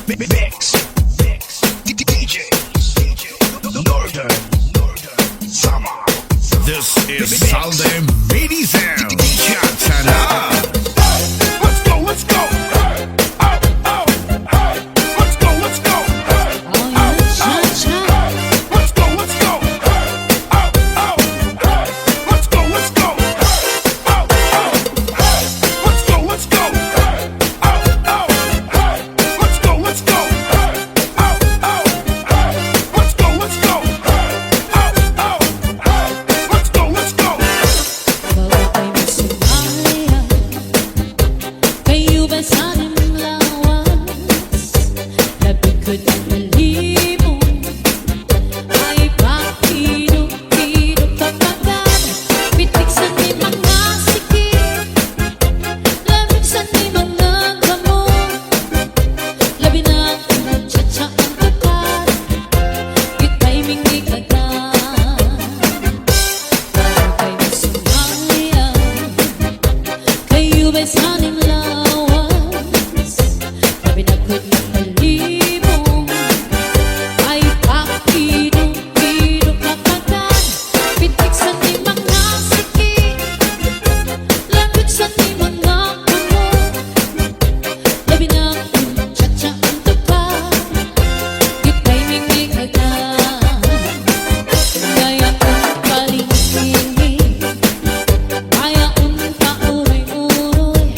Mix, DJ, Northern, Summer. This is Sunday Mini Sound. Shut up. Let's go, let's go. Let's go, let's go. Let's go, let's go. Let's go, let's go. Let's go, let's go. Let's go, let's go. Let's go, let's go. Let's go. Bawat ay masumaya, kayo ba sana'y lawas? Labig ko't ang malibong, ay pakidok-idok kapagad. Pitik sa ni mga sikip, lamig sa ni mga gamot. Labi na ang nagtsatsa ang tapat, kita'y mingi agad. Bawat ay masumaya, kayo ba'y sana'y lawas? Labi na ko't ng malibong, ay pakidok-idok kapagad. Pitik sa ni mga sikip, lamig sa ni mga gamot. Labi na ang nagtsatsa ang tapat, kita'y mingi agad. Kaya kung palingin, kaya kung pauroy-uroy,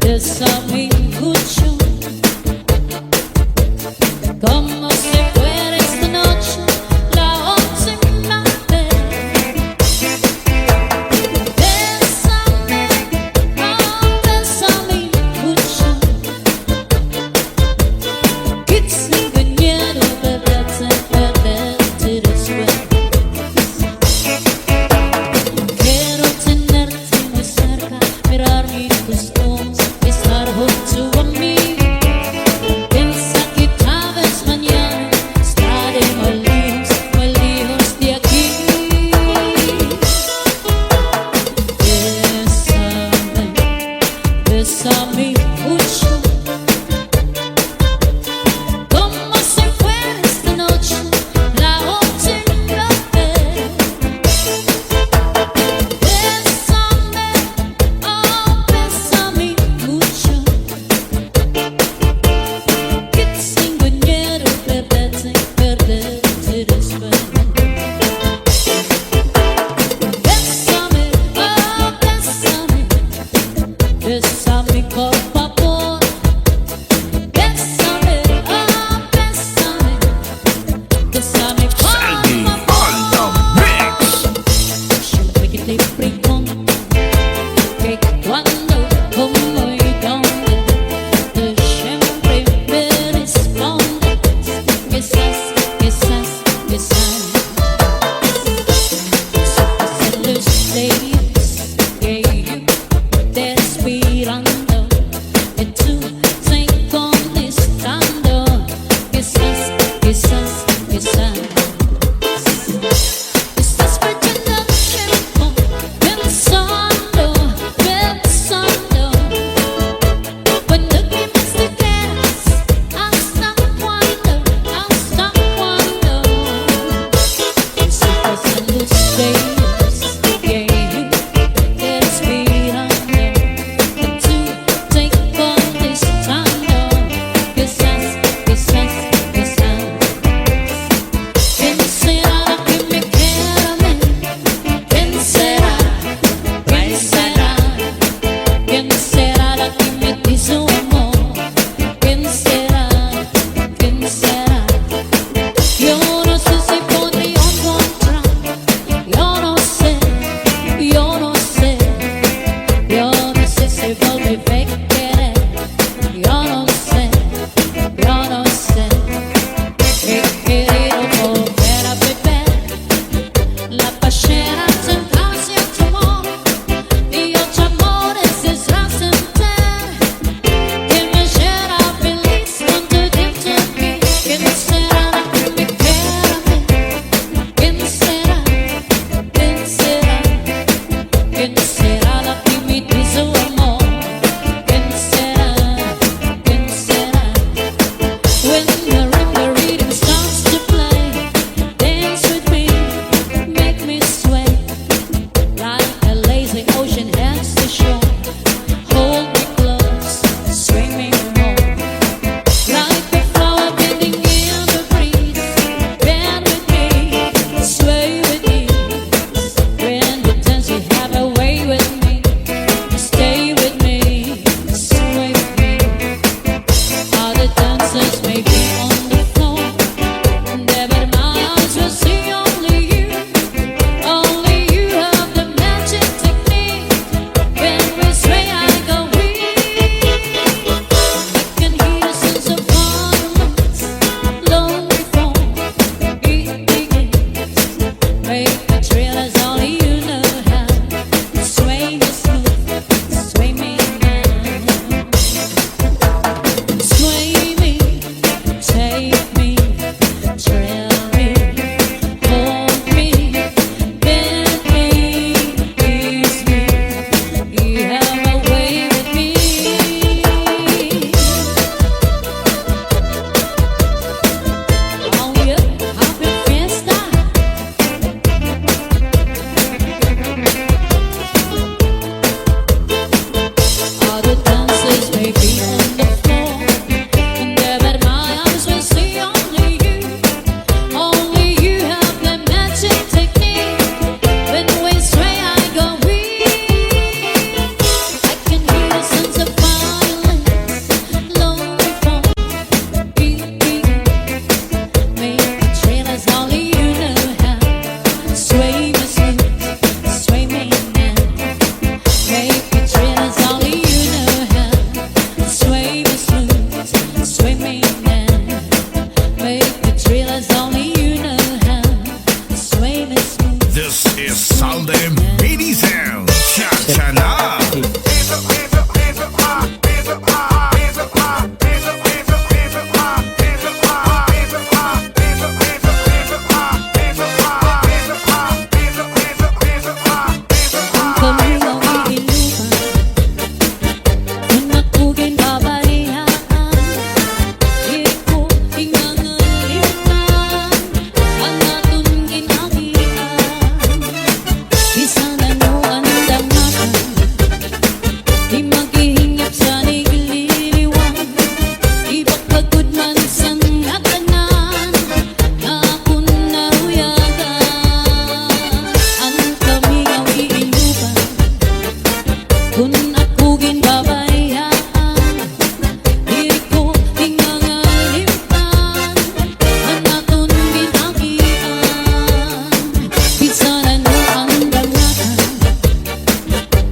bésame mucho. Como si fuera esta noche la última vez. Bésame, oh, bésame mucho. Quise venir a perderte después. Quiero tenerte muy cerca, mirar mis tus ojos, estar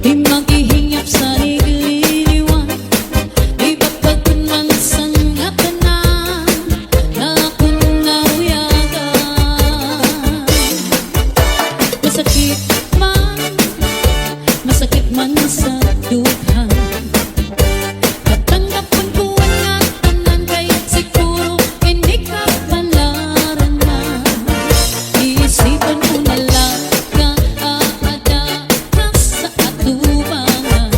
Di maghihingap sa nililiwan, di pagpagkunan sa ngatanan, na akong nauyagan. Masakit man sa dughan, katanggapan ko ang tanan, kaya siguro hindi ka palaran. Iisipan mo na lang na aada ka sa atubangan.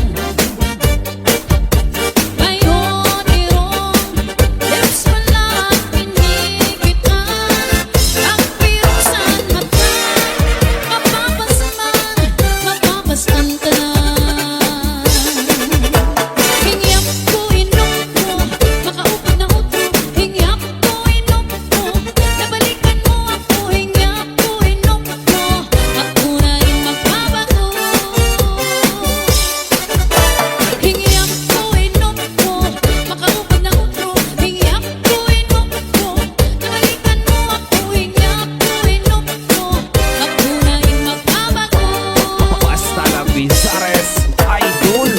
Ngayon irong lips mo lang pinigitan, ang pirusan matay, mapapasan ka na. Hingyap ko inom ko, makaupo na utro. Hingyap ko inom ko, nabalikan mo ako. Hingyap ko inom ko, ako na rin magbabago. Hingyap ko inom ko, makaupo na utro. Hingyap ko inom ko, nabalikan mo ako. Hingyap ko inom ko, ako na rin magbabago. Basta na Bizares Idol.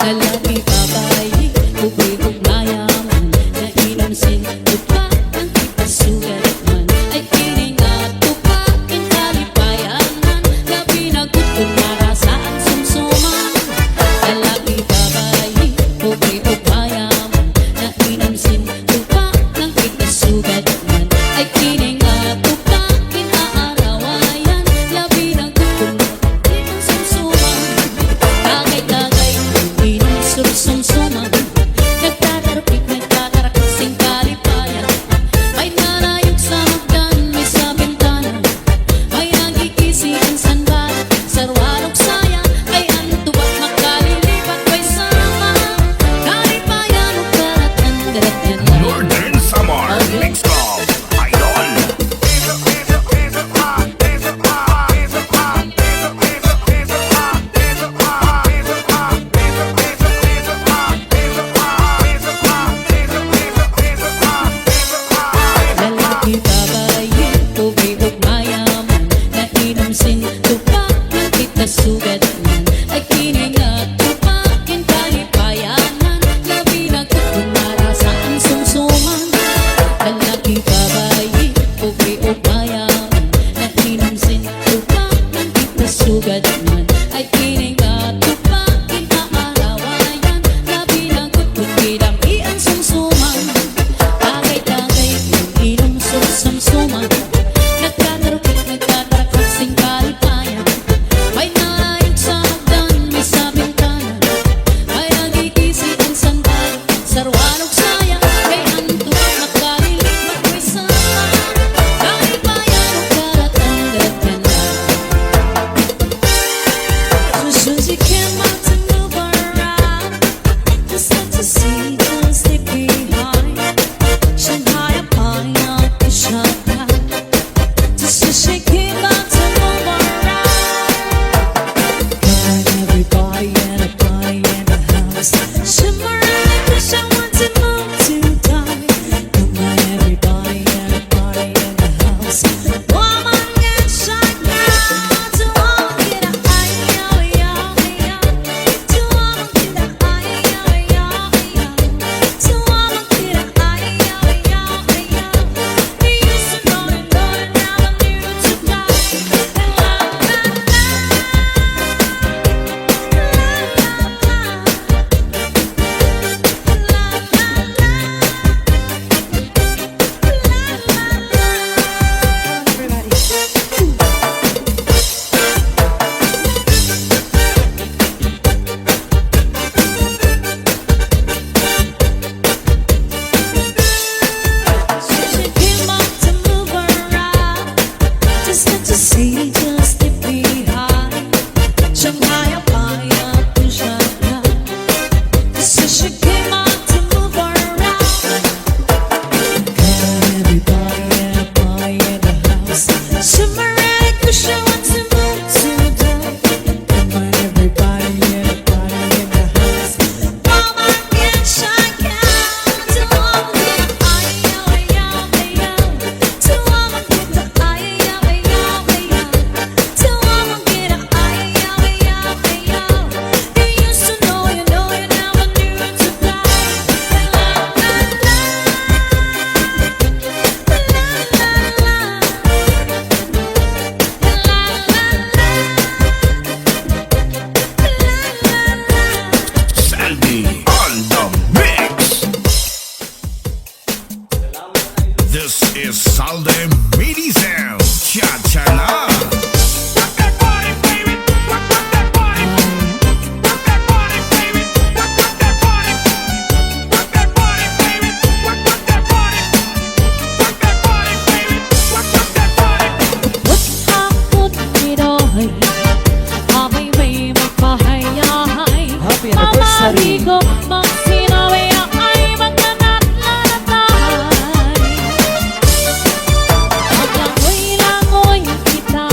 Lalaki, babae, ubig-ug mayaman, nainamsin, tupa ang ipasugat man, ay kining atupakin kalipayanan, labi na gutom marasaan sumsuman. Lalaki, babae, ubig-ug mayaman, nainamsin, tupa ang ipasugat man, ay kining atupakin aarawayan, labi na gutom marasaan sumsuman. Tagay-tagay, inom sumsuman, nagtatarapik, nagtatarakasing kalipayan. May narayog sa hagdan, may sa bintana, may nagkikisikan sanbay, sarwarok saya, kay antubak makalilipat, may sama, kalipayan o karatan, darat yan lang. Northern Samar Mix Club Idol. Lalaki, babae, ubig-ug mayaman, nainamsin, tupak ng itasugat man, ay kining atupakin kalipayanan, labi na gutom marasaan sumsuman. Lalaki, babae, ubig-ug mayaman, nainamsin, tupak ng itasugat man, ay kining atupakin aarawayan, labi na gutom kidampian sumsuman. Tagay-tagay, inom sumsuman, nagtatarapik, nagtatarakasing kalipayan. May narayog sa hagdan, may sa bintana, may nagkikisikan sanbay, sarwalog saya, kay antubak makalilipat, may sama, kalipayan o karatan, darat yan lang. Just as you came out to move around, just had to see, just stay behind. Shanghai upon the shot. Southern Mini Sound. Cha-cha na. Rock that body, baby. Rock that body. Rock that body, baby. Rock that body. Rock that body, baby. Rock that body. Rock that body, baby. Rock that body. Takot Pinoy, abay may magpahayahay. Happy anniversary. Mamarigo, magsinawi ay magkanat-lanatay. Ang langoy-langoy kita,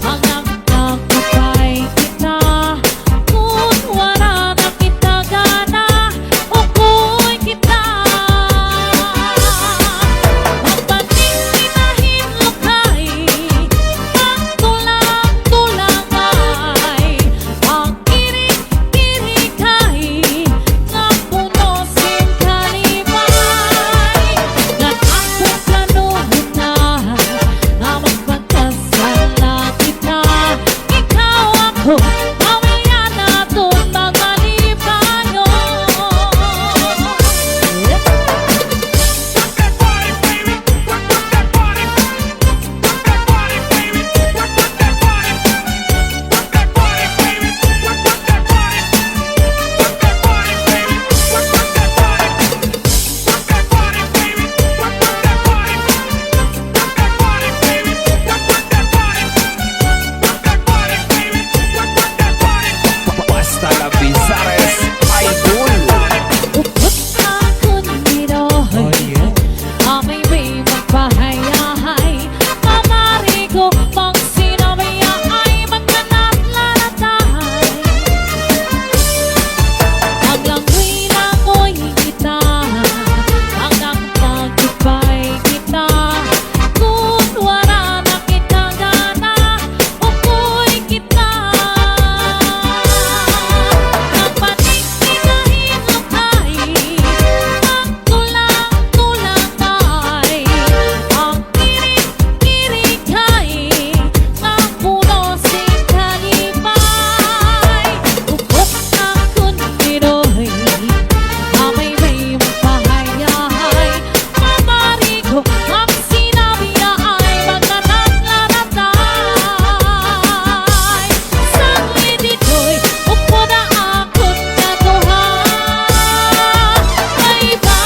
ang nagtagpapay kita. Kung wala na kita gana, ukoy kita. Magpatinginahin lakay, pagtulang-tulang ay pag-irik-irikay na puno sin kalibay. Natapos planuhin na magpagkasala kita. Ikaw ako, mamaya natin magalibayo. Rock that body, baby. Rock that body. Rock that body, baby. Rock that body. Rock that body, baby. Rock that body. Rock that body, baby. Rock that body. Rock that body, baby. Rock that body. Rock that body, baby. Rock that body. Rock that body, baby. Rock that body. Basta lang Bizares Idol. Upot akon Pinoy, amay may magpahayahay. Mamarigo, magsinawiya ay magkanat-lanatay. Ang langoy-langoy kita, ang nagtagpapay kita. Kung wala na kita gana, ukoy kita. Magpatinginahin lakay, pagtulang-tulang ay pag-irik-irikay na puno sin kalibay. Upot akon Pinoy, amay may magpahayahay. Mamarigo, ang sinabi na ay magkanat-lanatay. Sangli dito'y upo na akon katuhan. Bye-bye.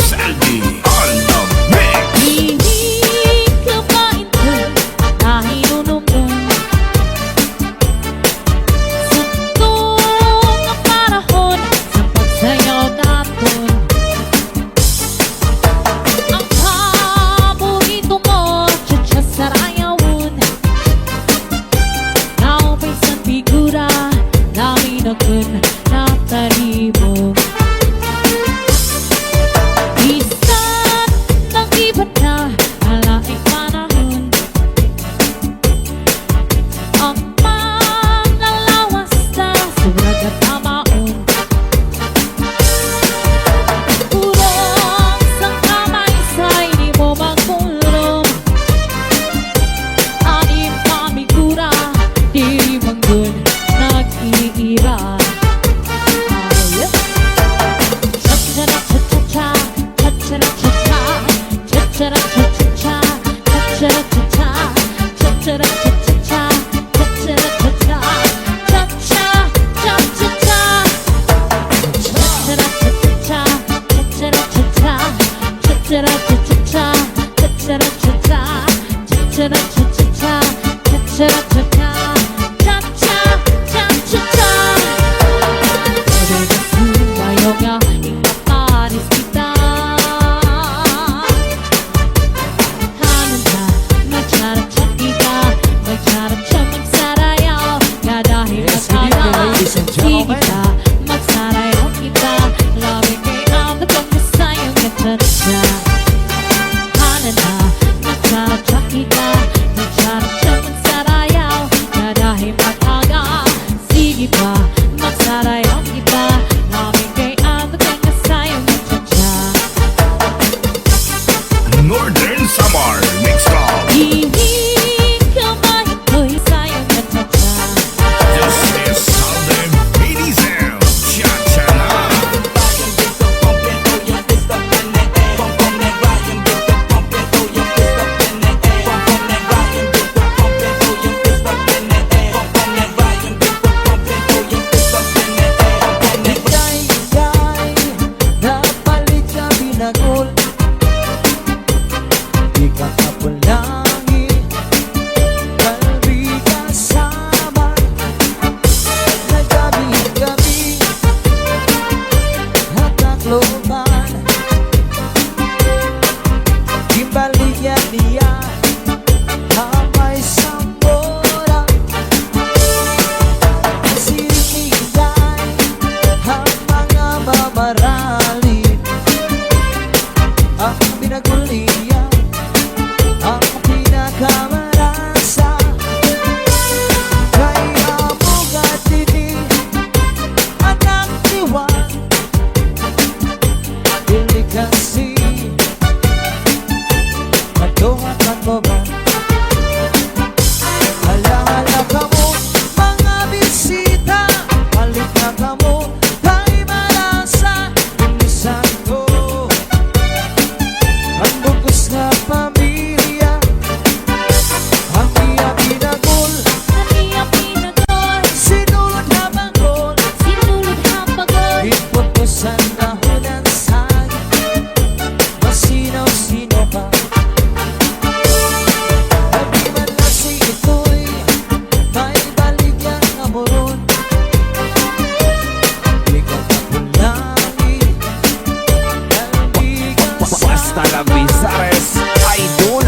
Saldi on the mix. Inig ka ba ito na hinunumdum? Santong ang panahon sa pagsayaw natin. Ang paborito mo, tsa-tsa sarayawon. Naupay sa figura, namin akon natalibog. Bisan ng iba na alaing panahon, ang manlalawas na surag at tamaon. Urong sang kamay sa hindi mo magpulong. Anim pamigura, di manggun nag-iiba. Cha-cha-cha-cha-cha, cha-cha-cha-cha-cha, cha-cha-cha-cha-cha, cha-cha-cha-cha, cha-cha-cha-cha-cha, cha-cha-cha-cha, cha-cha-cha-cha-cha, cha-cha-cha-cha-cha, cha-cha-cha-cha, cha-cha-cha-cha-cha, cha-cha-cha-cha, cha-cha-cha-cha-cha, cha-cha-cha-cha, cha-cha-cha-cha. Ayaw nga, ikataris kita. kasi matungatan mo ba? Alaala ka mo mga bisita, balik na ka mo kay malasa. Inisan ko ang bugos na pamilya, ang iya pinagol, sinulod na banggol, ipot ko sa nahunan saging, masinaw-sino pa. Di man lasing ito'y may balik ang amoron. Bigat akong langit, nalbigan sa Basta la Bizares Idol.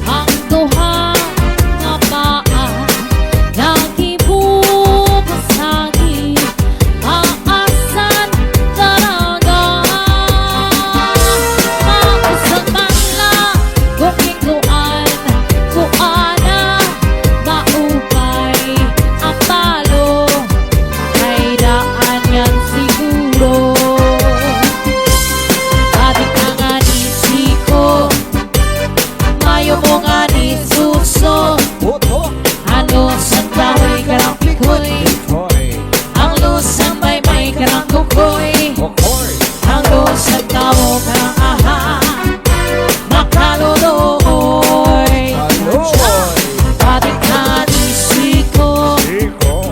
ang duha nga paa naghibukas sagi aasan daraga mausag man la kung ikuan kuana maupay ang palo kay daan yan siguro. Adik na nga ni Siko, mayo mo nga ni Suso, Oto, ano sa bahay karang pikoy, Toy, ang lusang may karang kukoy, Okoy, ang lusang tao karang aha, makaluloy. Aloy, Adik na ni Siko, Iko,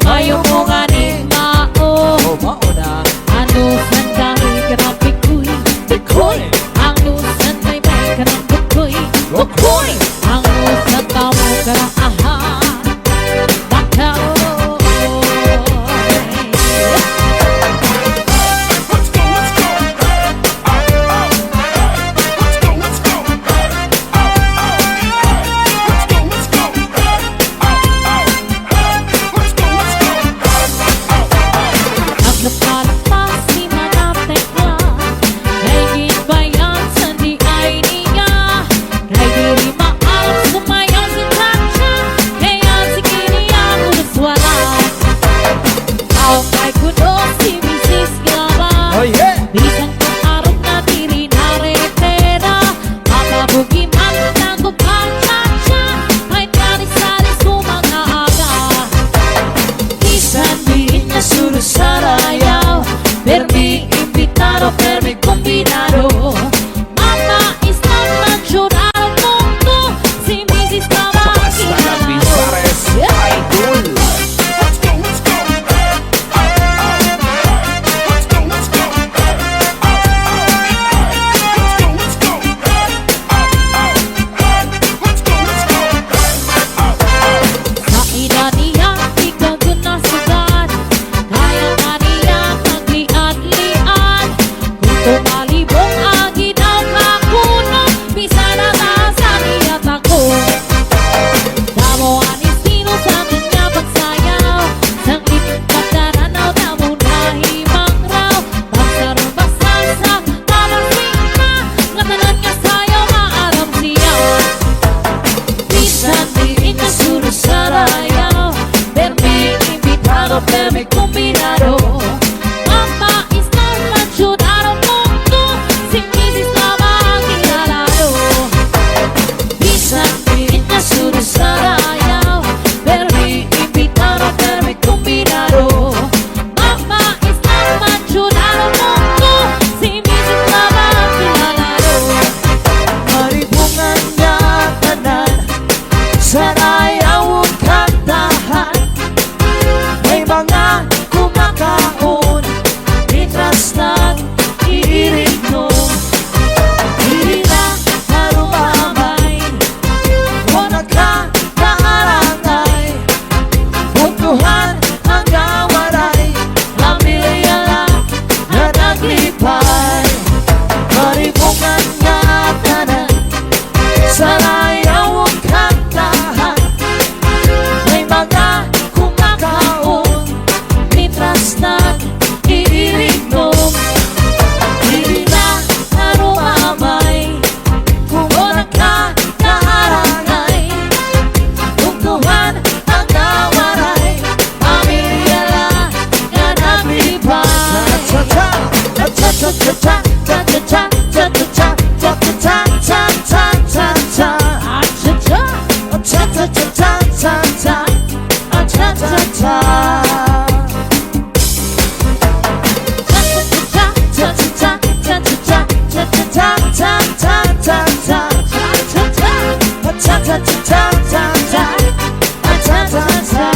mayo mo nga ni Mao, Mauna, ano sa bahay karang pikoy, pikoy, ang lusang may karang kukoy, kukoy, ang lusang tao karang aha, makaluloy. Let's go, let's go. Let's go, let's go. Let's go, let's go. Let's go, let's go. Ang napalapas si Manatekla kay ginbayan sa di ay niya kay diri maalam sumayaw si Chacha kaya sige niya kudos wala aw kay kuno si Mrs. Gaba Oh yeah, bisan kung araw na diri naretera mapabugi man nagubhan Chacha ay karis-aris kumangaaga Isan din niya surusarayaw Permi invitado, permi combinado Mama is not natural mundo Si Mrs. Basta ng Tabakina Bizares Idol. Let's go, let's go. Let's go, let's go. Let's go, let's go. Let's go, let's go. Sa ina niya, ikaw dun nasugat Kaya nga niya magliad-liad Kung tumalibong aginaw kakuno Bisa na sa niya tako Damo anis sino sa kanya pagsayaw Sang ipagdaranaw damo nahimang raw Pagsarong-basal sa palasingka Ngatanan nga sayaw maaram siya Bisan di ka surusarayaw Permi invitado, permi combinado Mama is not natural mundo Si Mrs. Tabakina Bisan di ka surusarayaw Permi invitado, permi combinado Mama is not natural mundo Si Mrs. Tabakina maribungan niya tanan, sanayaw ang kantahan. May mga kumakaon, itras na iirig no. Hindi na harumamay, wala ka kaarangay. Buntuhan ang gawaray, pamilya lang na naglipay. Maribungan nga tanan, sanayaw ang kantahan. May mga kumakaon, mitras na iirignom. Hindi na harumamay, kung wala ka kaarangay. Tungtuhan ang gawaray, pamilya lang na naglipay. Cha-cha-cha, cha-cha-cha, cha-cha-cha, cha-cha-cha, cha-cha-cha, cha-cha. Cha-cha-cha, cha-cha-cha, cha-cha-cha. Cha-cha-cha, cha-cha-cha, cha-cha-cha, cha-cha-cha, cha-cha. Cha-cha-cha, cha-cha-cha, cha-cha-cha.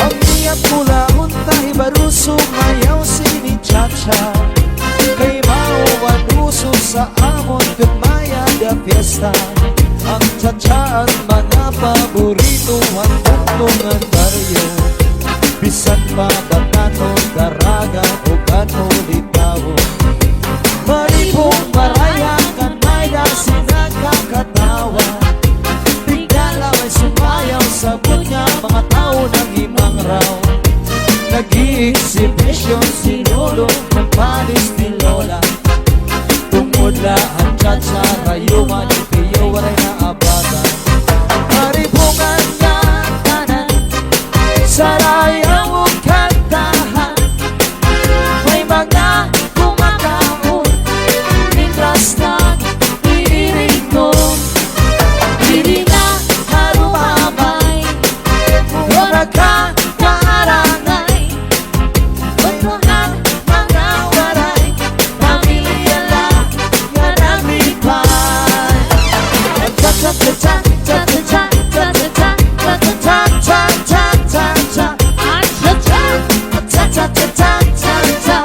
Ang niya pula untay baru sumayaw sini Chacha. Kay mauwan uso sa amon kumaya da fiesta. Ang Chacha ang mga paborito ang tuntungan baryo. Bisan pa batano, daraga o kano litaw. Maribong maraya Cha-cha, rayuman, ipiyo, waray na abatan Maribungan nga tanan Sarayang mong kantahan May mga kumakahon Nitras ng iriring ko Dili na harumabay Wala ka kaarangay Pagkuhan mga waray Pamilya lang yan ang lipay Cha-cha-cha-cha, cha-cha-cha, cha-cha-cha, cha-cha-cha, cha-cha-cha, cha-cha Cha-cha-cha, cha-cha-cha, cha-cha,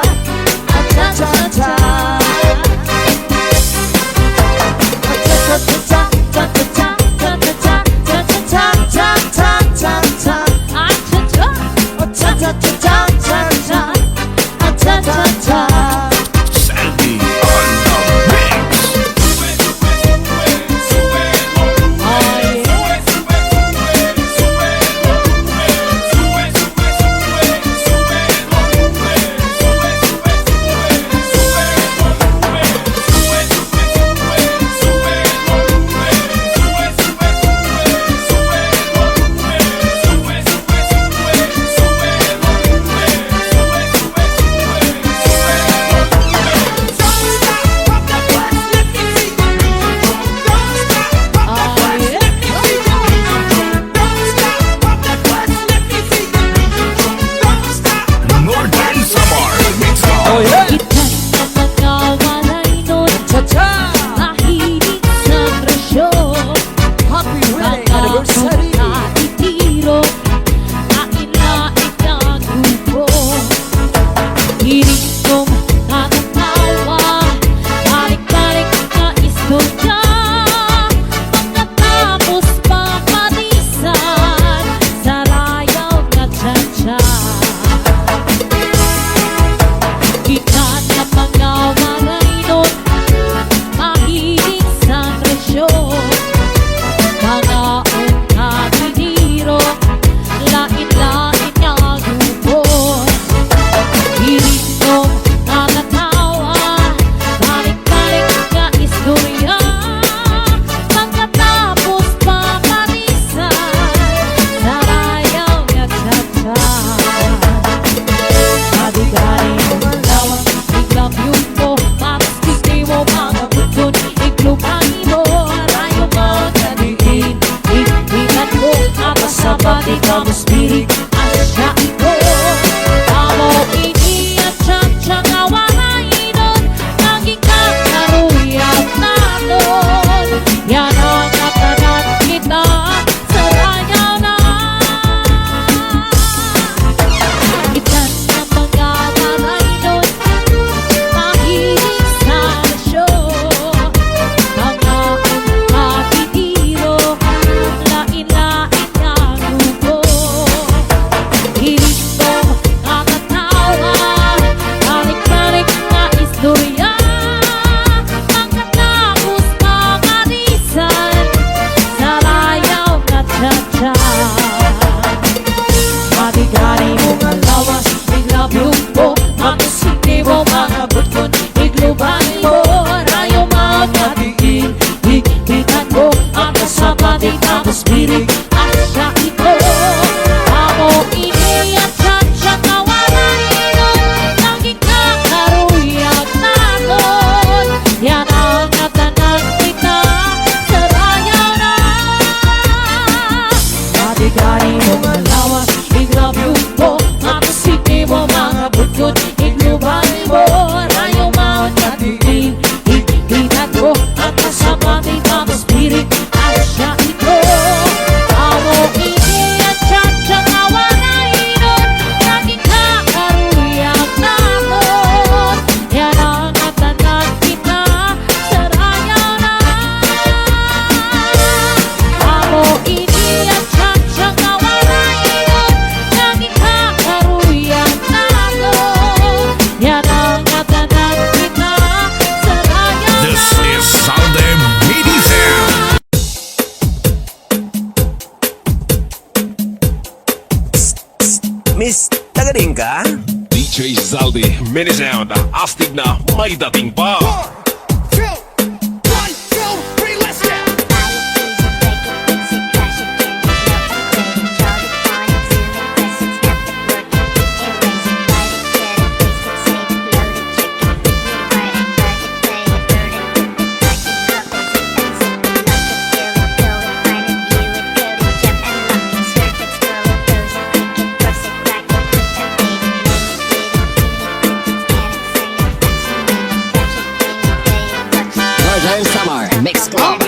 Sandy on the mix. Northern Samar Mix Oh yeah! Ikan na mga walay nun Cha-cha! Mahilig sa presyo Happy wedding anniversary! Nakatitiro Kain-lain na grupo Hiling kong natatawa Balik-balik na istorya Pagkatapos papalisan Sarayaw na cha-cha Ikan na mga waray nun Mahilig sa presyo Mga ungkatiniro Lain-lain nga grupo Hiling kong natatawa Balik-balik nga istorya Pagkatapos papalisan Sarayaw nga cha-cha Madigari mo malawang Iglap yung po Tapos hindi mo mga bukod Iglupangin mo Arayo mga kanitin Iglap mo Tapos sa pati Tapos birik Asya ito Amo ini at cha-cha nga waray nun Naging kakaruyan natin Yan ang katanan kita Sarayaw na Ikan na mga waray nun Mahilig sa presyo Mga ungkatitiro Lain-lain nga grupo Hiling kong nakatawa Balik-balik na istorya Pagkatapos mamalisan Sarayaw na cha-cha Madigari mo nga lawas Iglap yung po Tapos hindi mo mga bukod Iglupangin mo Arayo mga tingin Higpitan mo Ang kasapati Tapos birik Asya ito Amo ini at cha-cha na waray nun Naging kakaruyan natin Yan ang katanan kita Sarayaw na Madigari mo nga lawas Iglap yung po Tapos hindi mo mga bukod Iglupangin mo Arayo mga tingin Higpitan mo Ang kasapati Tapos birik Asya ito Amo ini at cha-cha na waray nun Naging kakaruyan natin Yan ang katanan kita Sarayaw na Amo ini at cha-cha na waray nun Naging kakaruyan natin Yan ang katanan kita Sarayaw na This is Salde Mini Sound. Miss, taga rin ka? DJ Zaldi, mini sound, astig na may dating pa. Northern Summer Mix Club.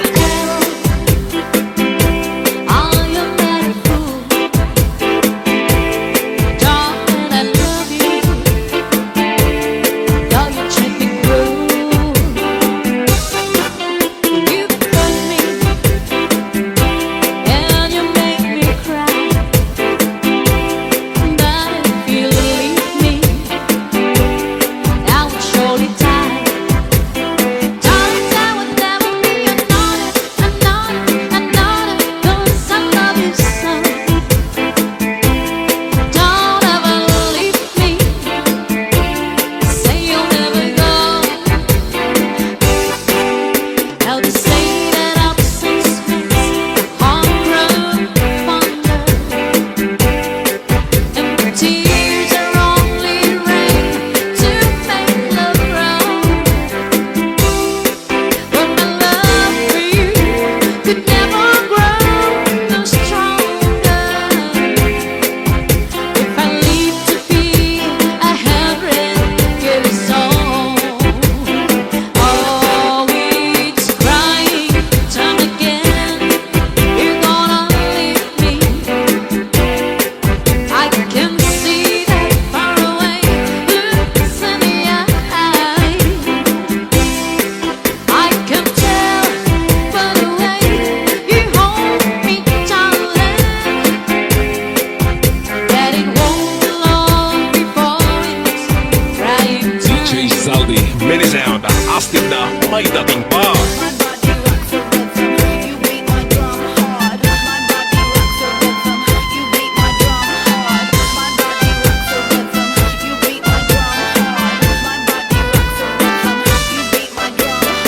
May dating pa.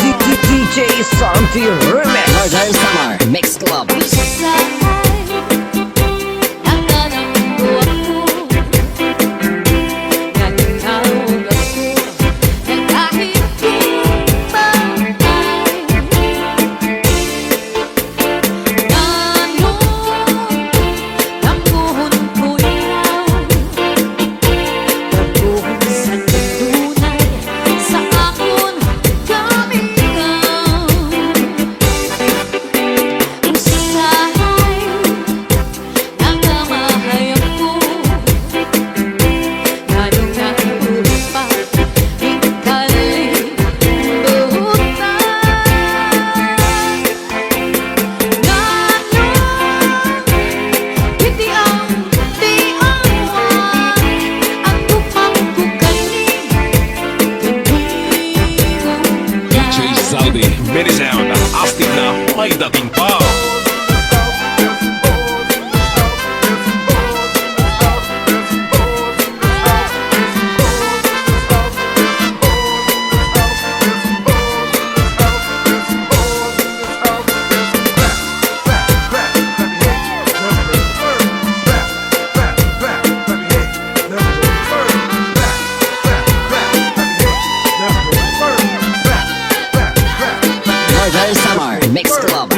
DJ Santi Remix. Northern Summer Mix Club. Many sound, astig na may dating pa. Northern Summer Mix Club.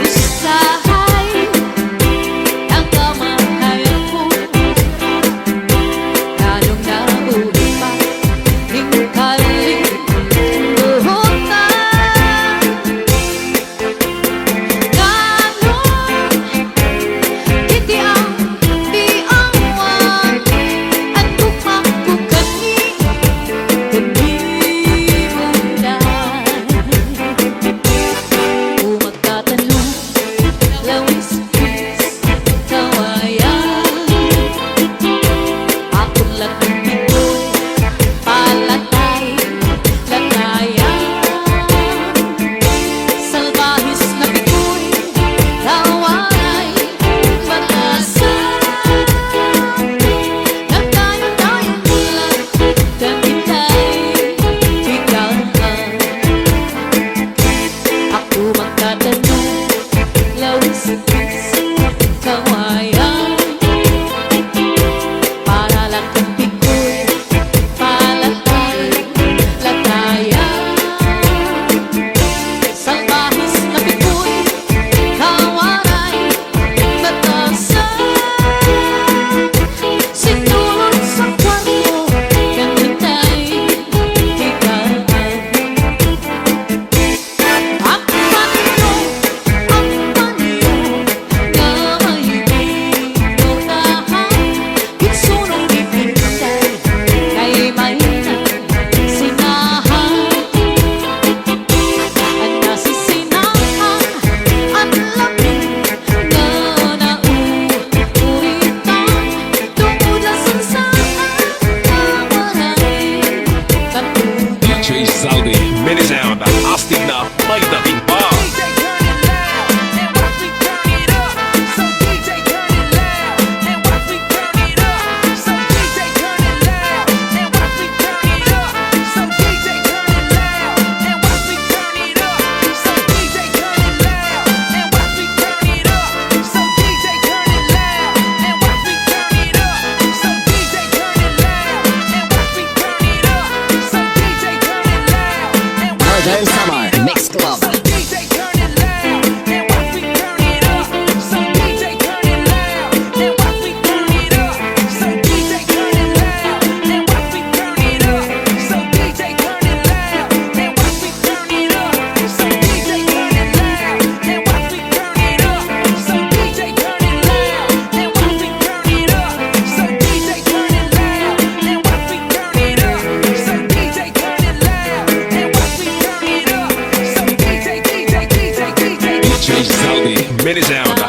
DJ Saldi, mini sound.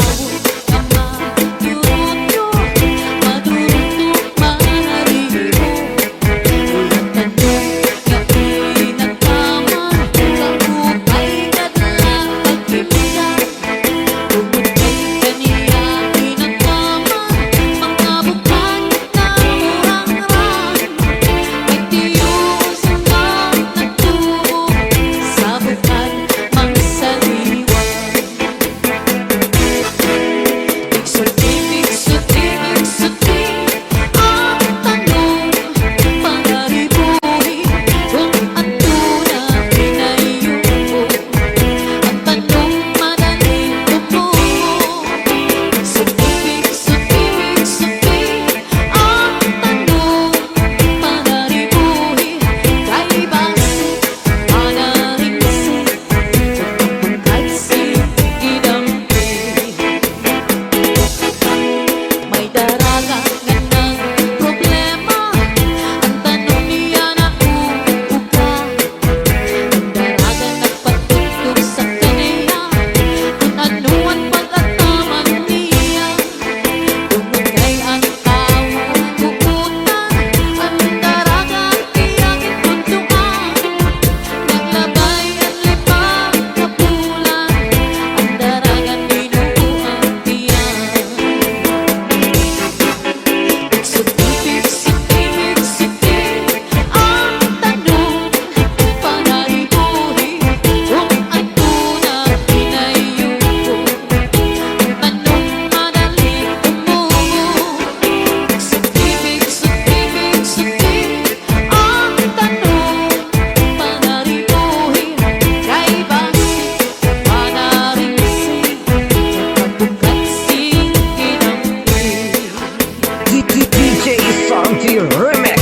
DJ Santi Remix.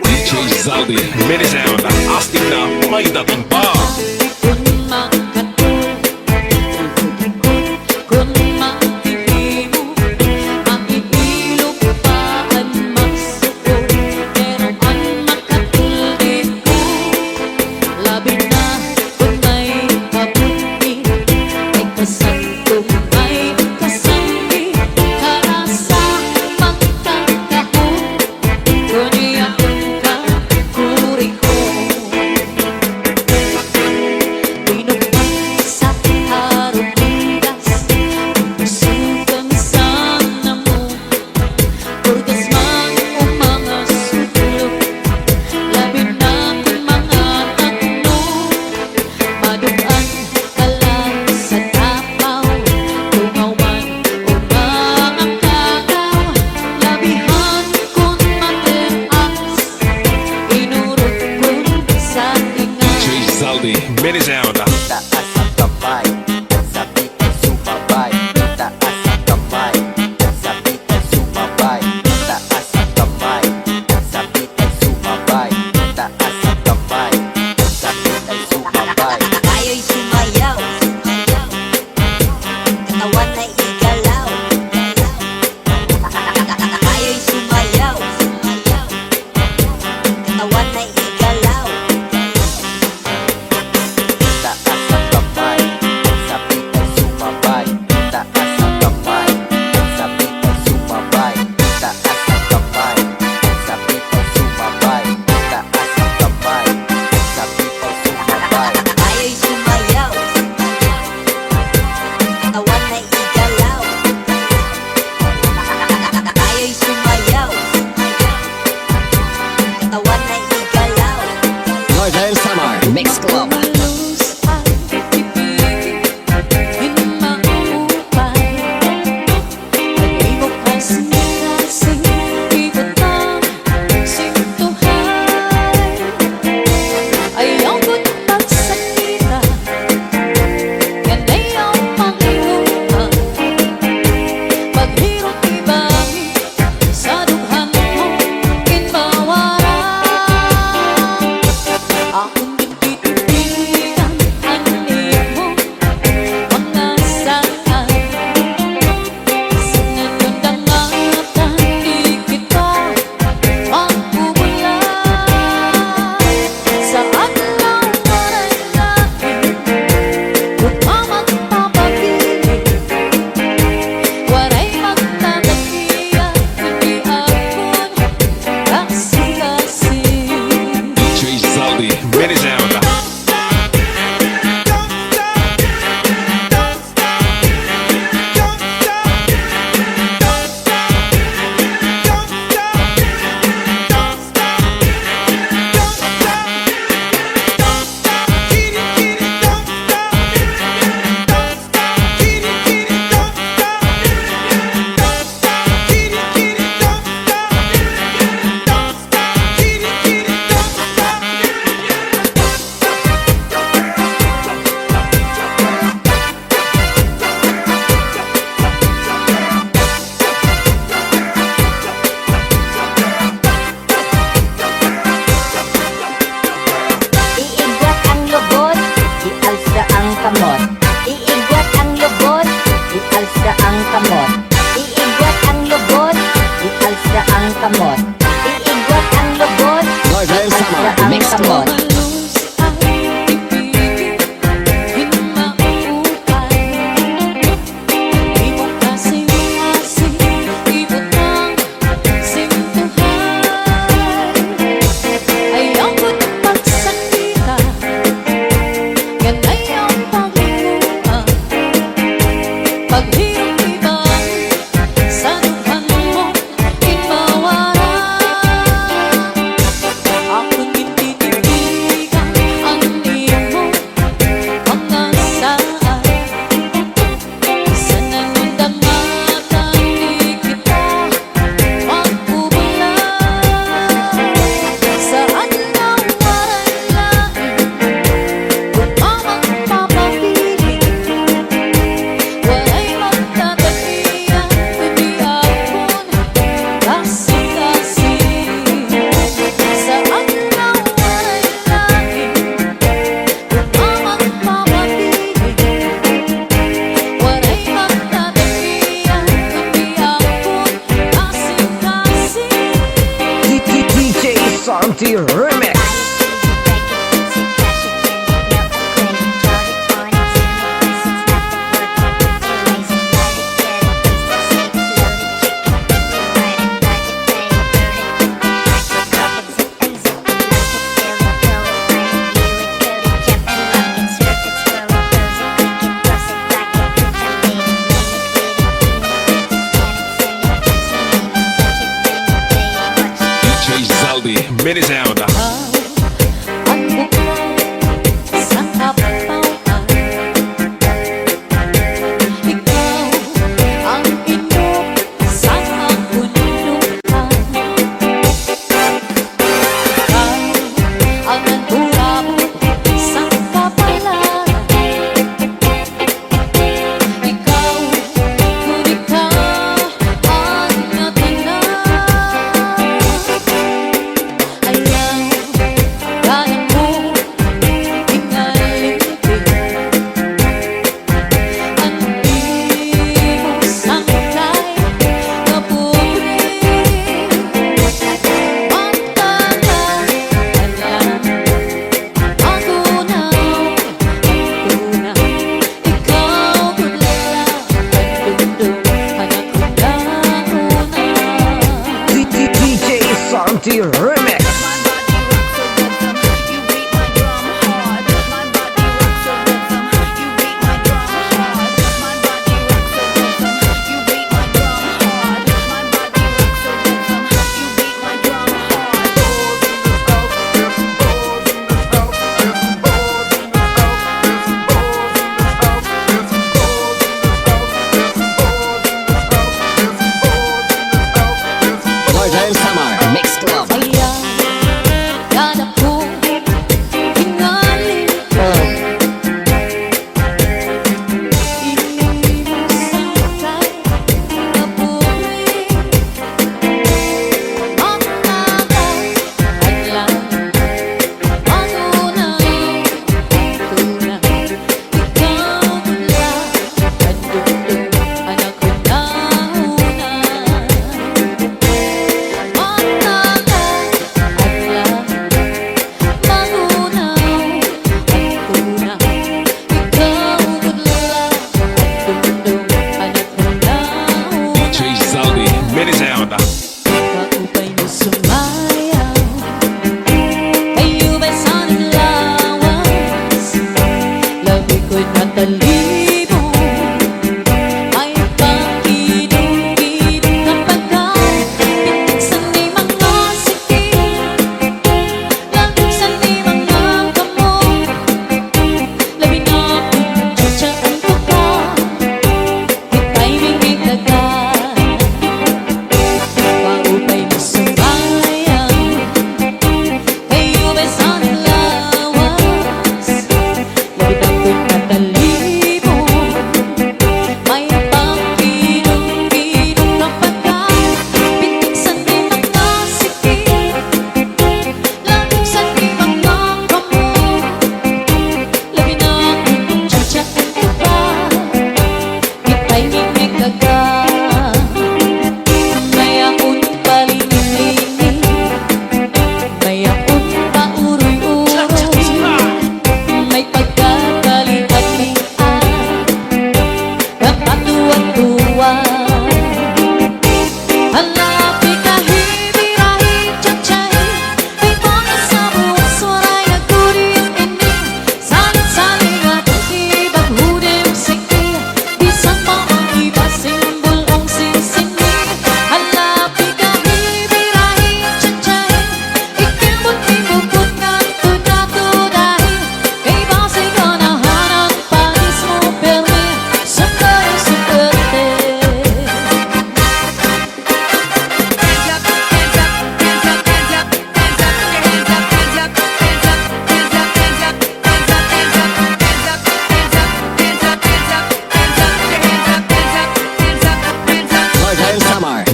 DJ Saldi, mini sound. Astig na may dating pa. ang kamot. Iigwat ang lubot, ialsa ang kamot. Iigwat ang lubot, Northern ialsa Summer ang Mixed kamot. Club. Tumalus ang ibigin, hinaupay. Di mo kasing-asing, ibutang simpuhan. Ayaw ko't pagsakita, ganay ang pagluha. Paghirap ibang sa dukhan mo, inbawaran. Ako'y itititigan ang iyong mga saan. Sa nanundangatan di kita magkubulan. Saan ang waray-lain kung amang papapili? Walay magtatagian kundi akon kasing-kasing. Saan ang waray-lain kung amang papapili? Walay magtatagian kundi akon kasing-kasing. DJ Santi Remix. DJ Zaldi, mini sound. Ang buklaw sa kapatawan. Ikaw ang inyong sa kabundukan. Ikaw ang nandurabot sa kapalaran. Ikaw, ngunit ka ang natanan. Ayaw, kaya mo ingalipin. Ang iyong sangkay na pobre. Magtatahan lang, magunaw ang tunay. Ikaw gulala, pandundong anak ko na tunay. DJ Santi Remix. Northern Summer Mixed Club. Ayaw, kada po hingalin ko. Iyong sangkay na pobre. Magtatahan lang, magunaw ang tunay. Ikaw mula, pandundong anak ko na unay. DJ Zaldi, mini sound. Kaupay mo sumayaw, kayo ba'y sanang lawas? Labi ko'y natalimo, may pangkinong-kinong kapagkat. Pitik sa ni mga sikip, laging sa ni mga kamot. Labi na ako'y tsatsaan ko ka, ika'y may biglagan.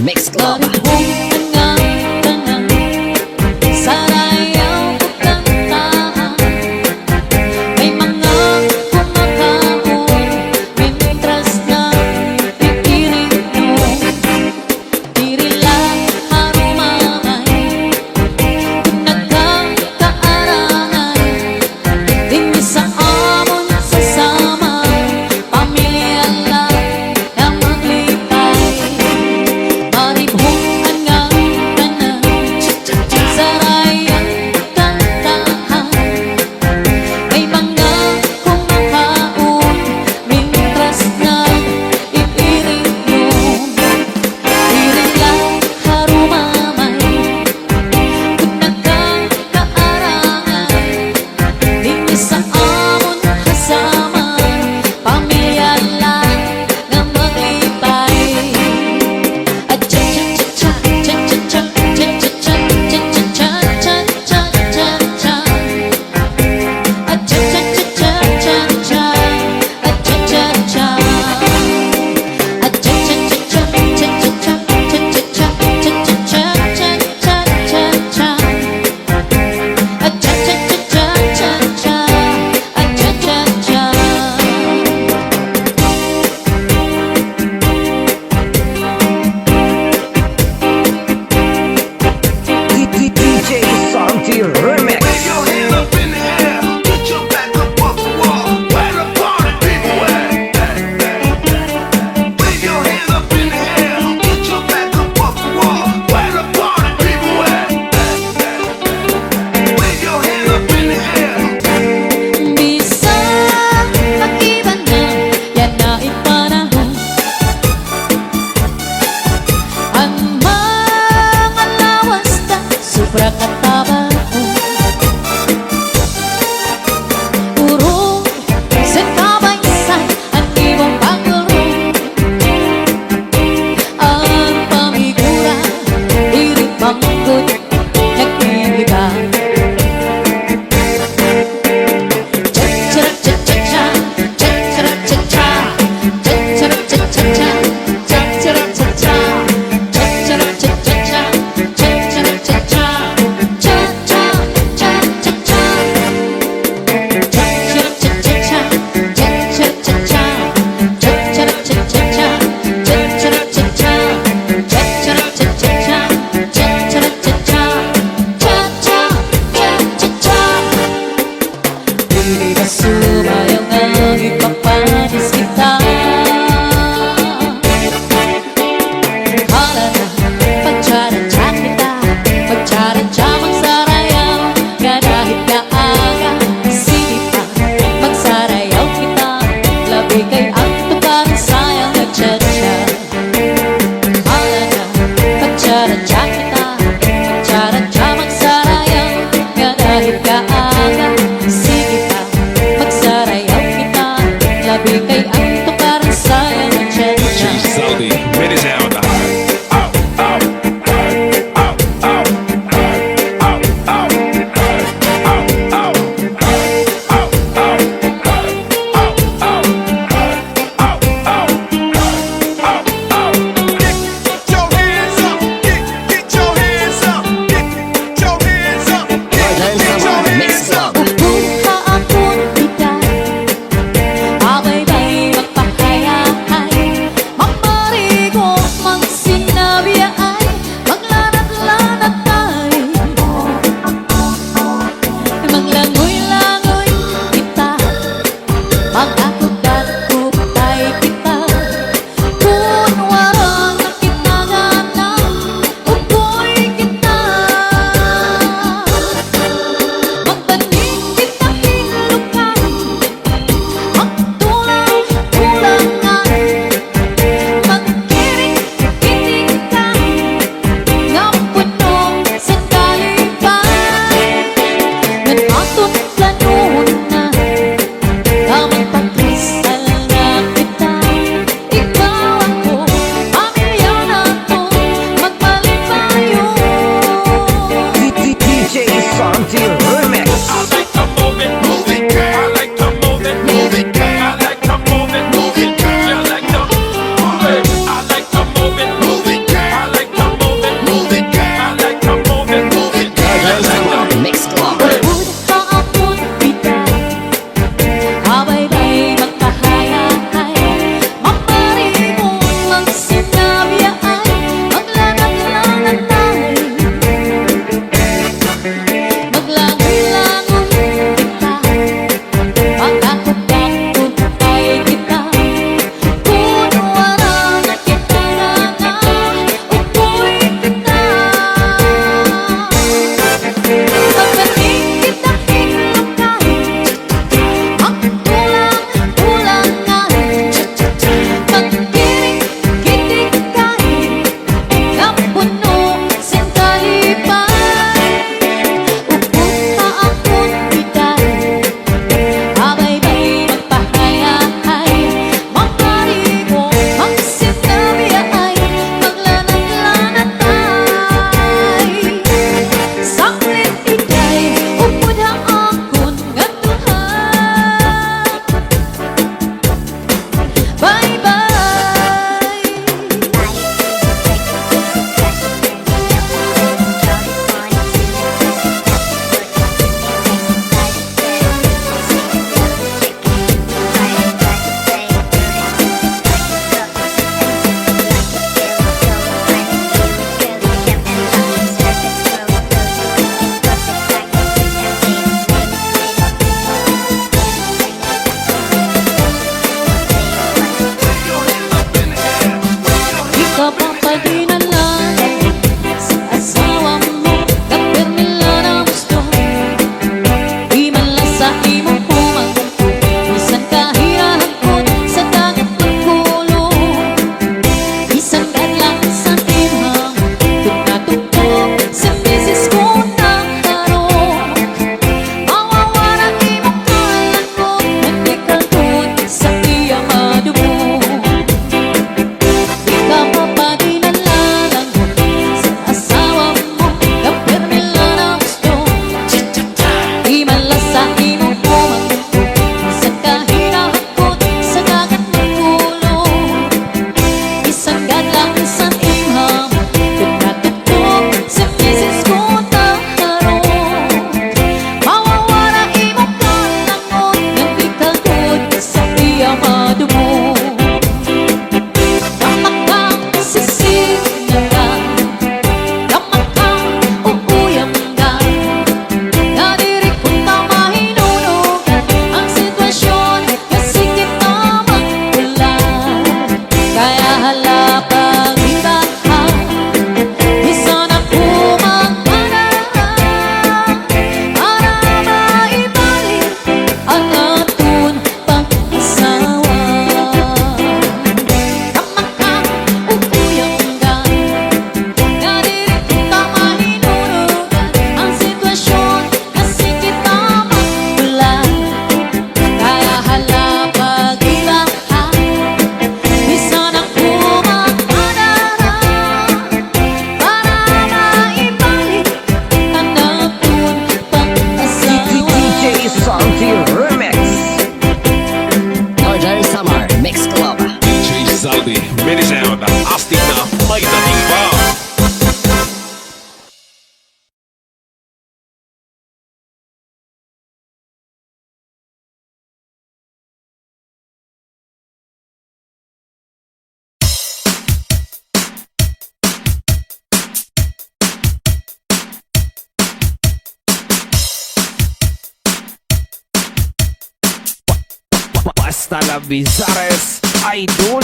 Mix Club. ng astig na may dating pa. Basta la Bizares Idol.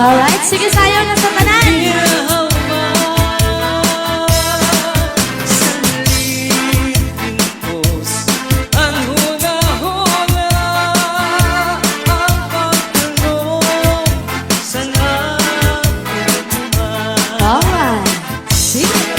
Alright, sige sayaw na sa tanan. Alright, sige.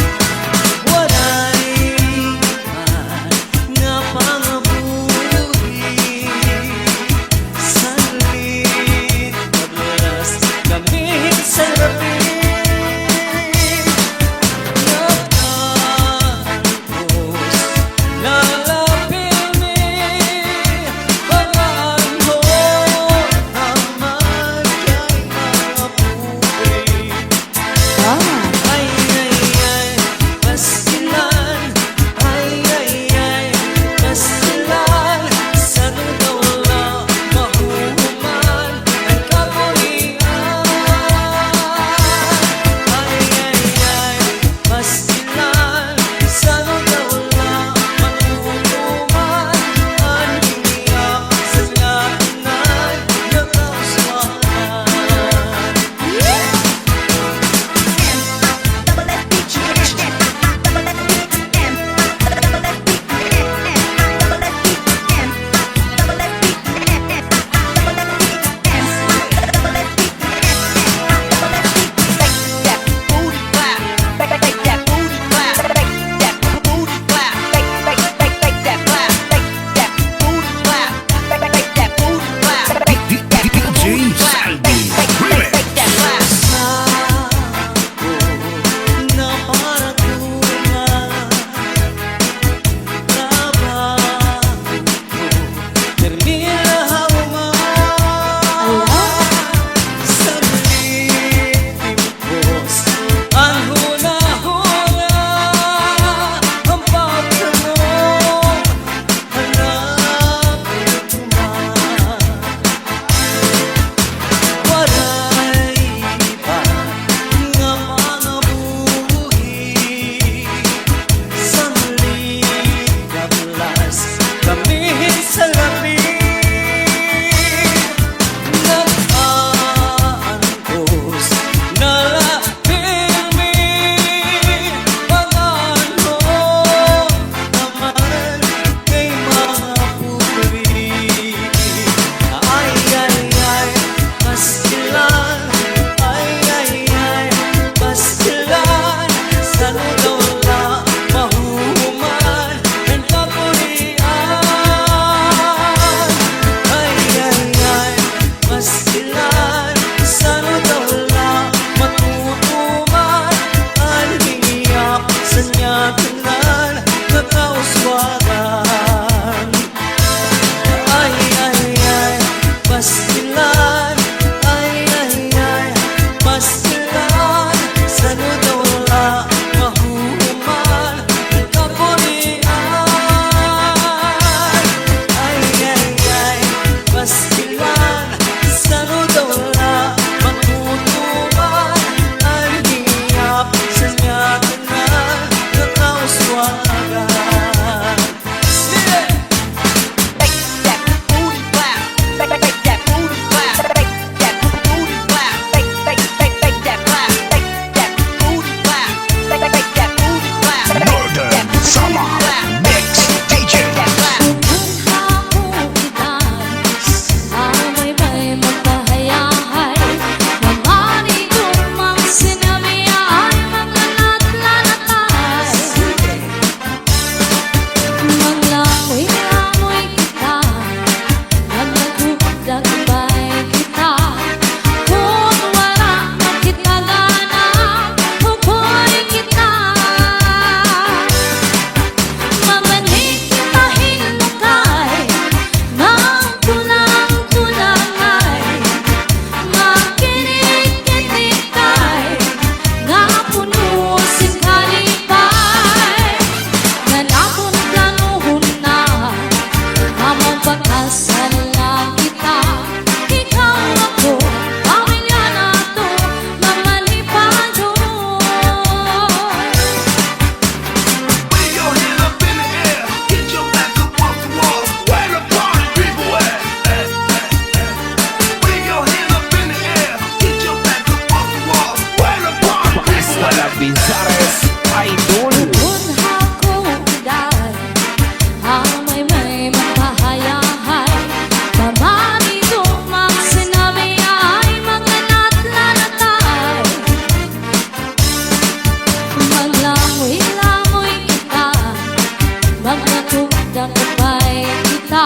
Dakapay kita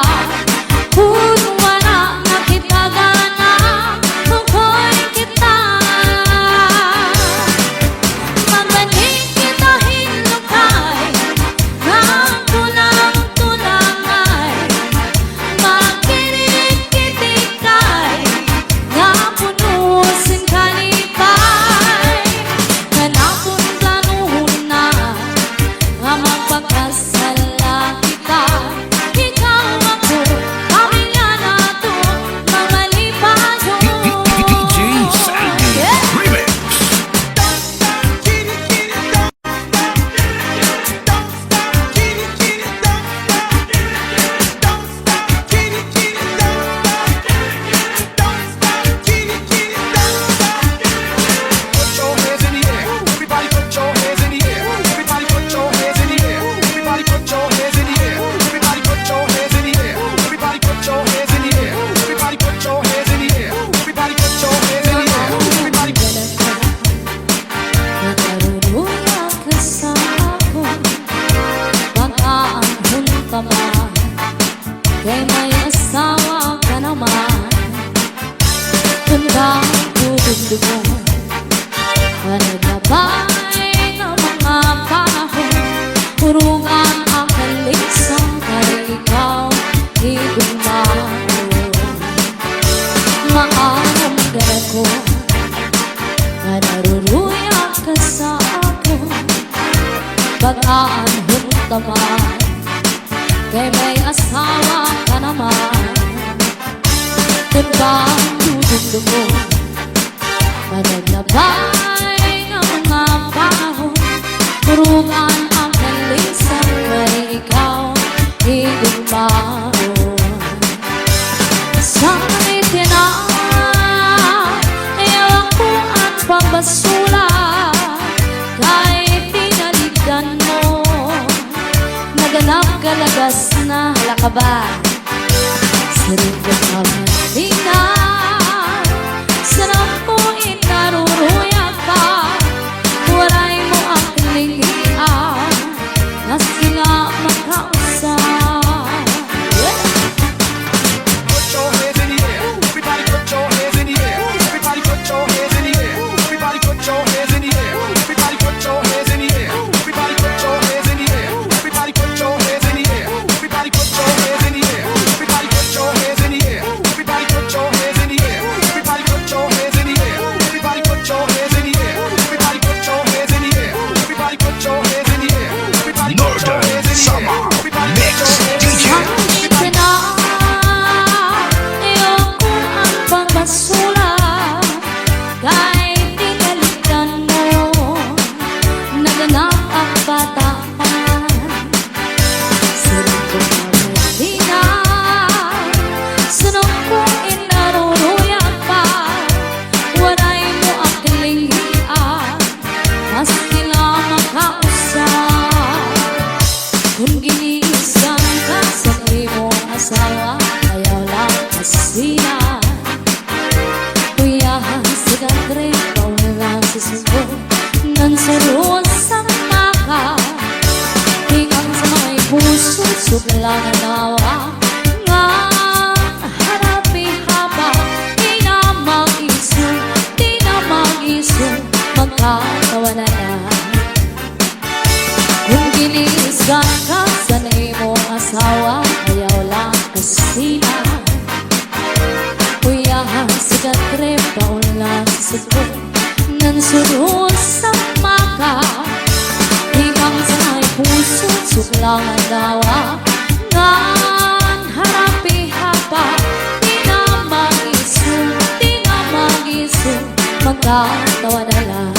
kung wala na kita gana tukoy kita magaling kita hinukay ang tulang-tulangay makinig-kitikay nga punusin kanipay kanapon planuhon na nga magpagkasala kita ikaw ako pamilya nato mga lipayo DJ Sandy Remix. nakaruruya ka sa ako baka ang hunta ba kay may asawa ka naman kung ba dudugdugo Panaglabay ng mga panahon Purungan ang kalisang kay ikaw Igumaro Maaramdaman ko Na naruruya ka sa ako Bagaan huntaman Kay may asawa ka naman Kung ba ang dudugdugo Panaglabay ng mga panahon Purungan ang kalisang kay ikaw Igumaro Sana'y ayaw ako ang pambasula Kahit tinaligan mo Naganap ka lagas na halaka ba Sarap ka pamandina Sarap mo inaruruya ka Waray mo ang kalihian Maski na makausap Put your hands in the air. Everybody put your hands in the air. Everybody put your hands in the air. Everybody put your hands in the air. Everybody put your hands in the air. Everybody put your hands in the air. Everybody put your hands in the air. Everybody put your hands in the air. Everybody put your hands in the air. Everybody put your hands in the air. Everybody put your hands in the air. Everybody put your hands in the air. Everybody put your hands in the air. Everybody put your hands in the air. Everybody put your Northern hands in the air. Summer Everybody Mix put your hands in the DJ. air. Ayoko ang pagbasura Kahit tinalikan mo Naganap ang bataan Sarap ko pamandina Sarap ko inaruruya pa Waray mo ang kalihian Maski na makausap Kung giniisang ka sa limong asawa Ayaw lang kasina Kuyahan sa gagre Paulang sa subo Nansaroon sa maka Hingang sa may puso Suglang nawa Nga harapi haba Di na mag-iso Di na mag-iso Magkatawa na lang Kung ginisgan ka sa imong asawa Ayaw lang kasina Kuyahan sa gatre Paulang sa subo Nansurun sa maka Hingang sa may puso Suklang ang dawa Ngan harapi hapa Di na mag-iso Di na mag-iso Magkatawa na lang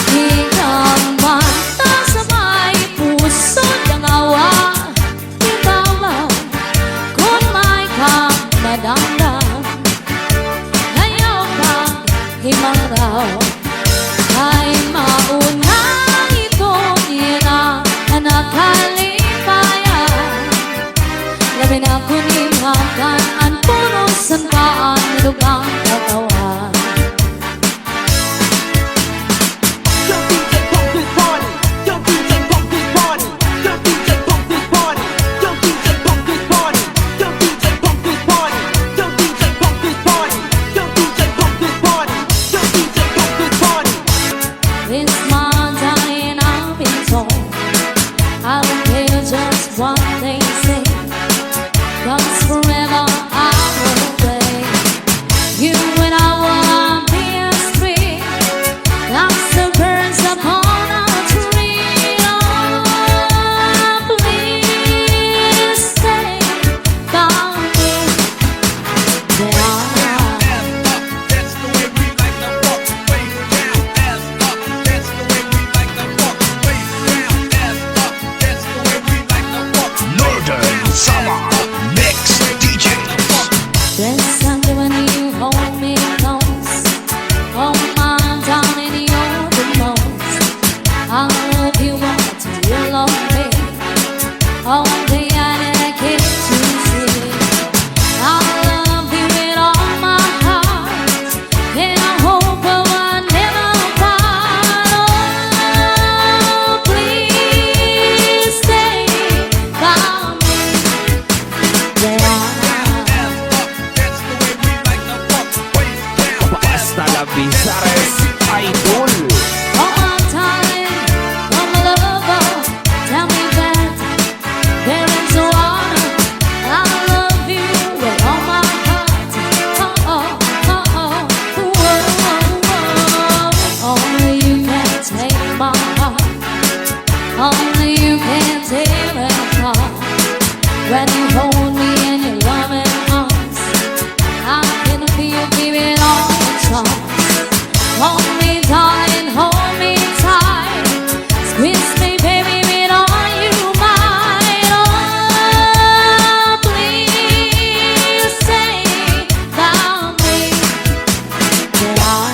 Hingang mata sa may puso Dangawa Ikaw kung may kang madamdam Ngayon kang himang raw Ay mauna ito nila Na nakalipayan Labi na kunimhakan Ang punusan paan Lugang katawan what they say. 'Cause forever I will wait. You and I will be as free as the birds upon a tree. Oh, please stay by me. There are That's the way we like to walk. Face down, ass up. That's the way we like to walk. Face down, ass up. That's the way we like to walk. Northern Summer Mix DJs. Yes, I'm when you hold me close. Oh my darling, you're the most. I love you, what you love me. All day I dedicate to see. I love you with all my heart, and I hope I will never part. Oh, please stay by me. There are That's the way we like to walk. Face down, Basta la Bizares Idol. oh my darling, oh my lover, tell me that there is one. I love you with all my heart. Oh, oh, oh, oh, oh. Only you can take my heart. Only you can tear it apart. When you hold me in your loving arms, I can feel giving all the charms. Hold me, darling, hold me tight. Squeeze me, baby, with all you might. Oh, please stay by me. Yeah.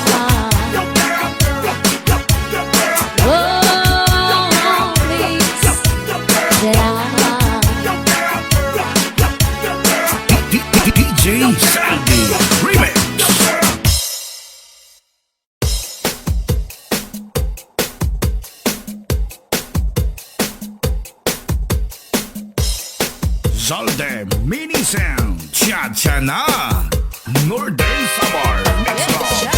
Oh, please. Yeah. DJ Sandy Remix. Zalde Mini Sound Cha-Cha Na Northern Summer Mix Club.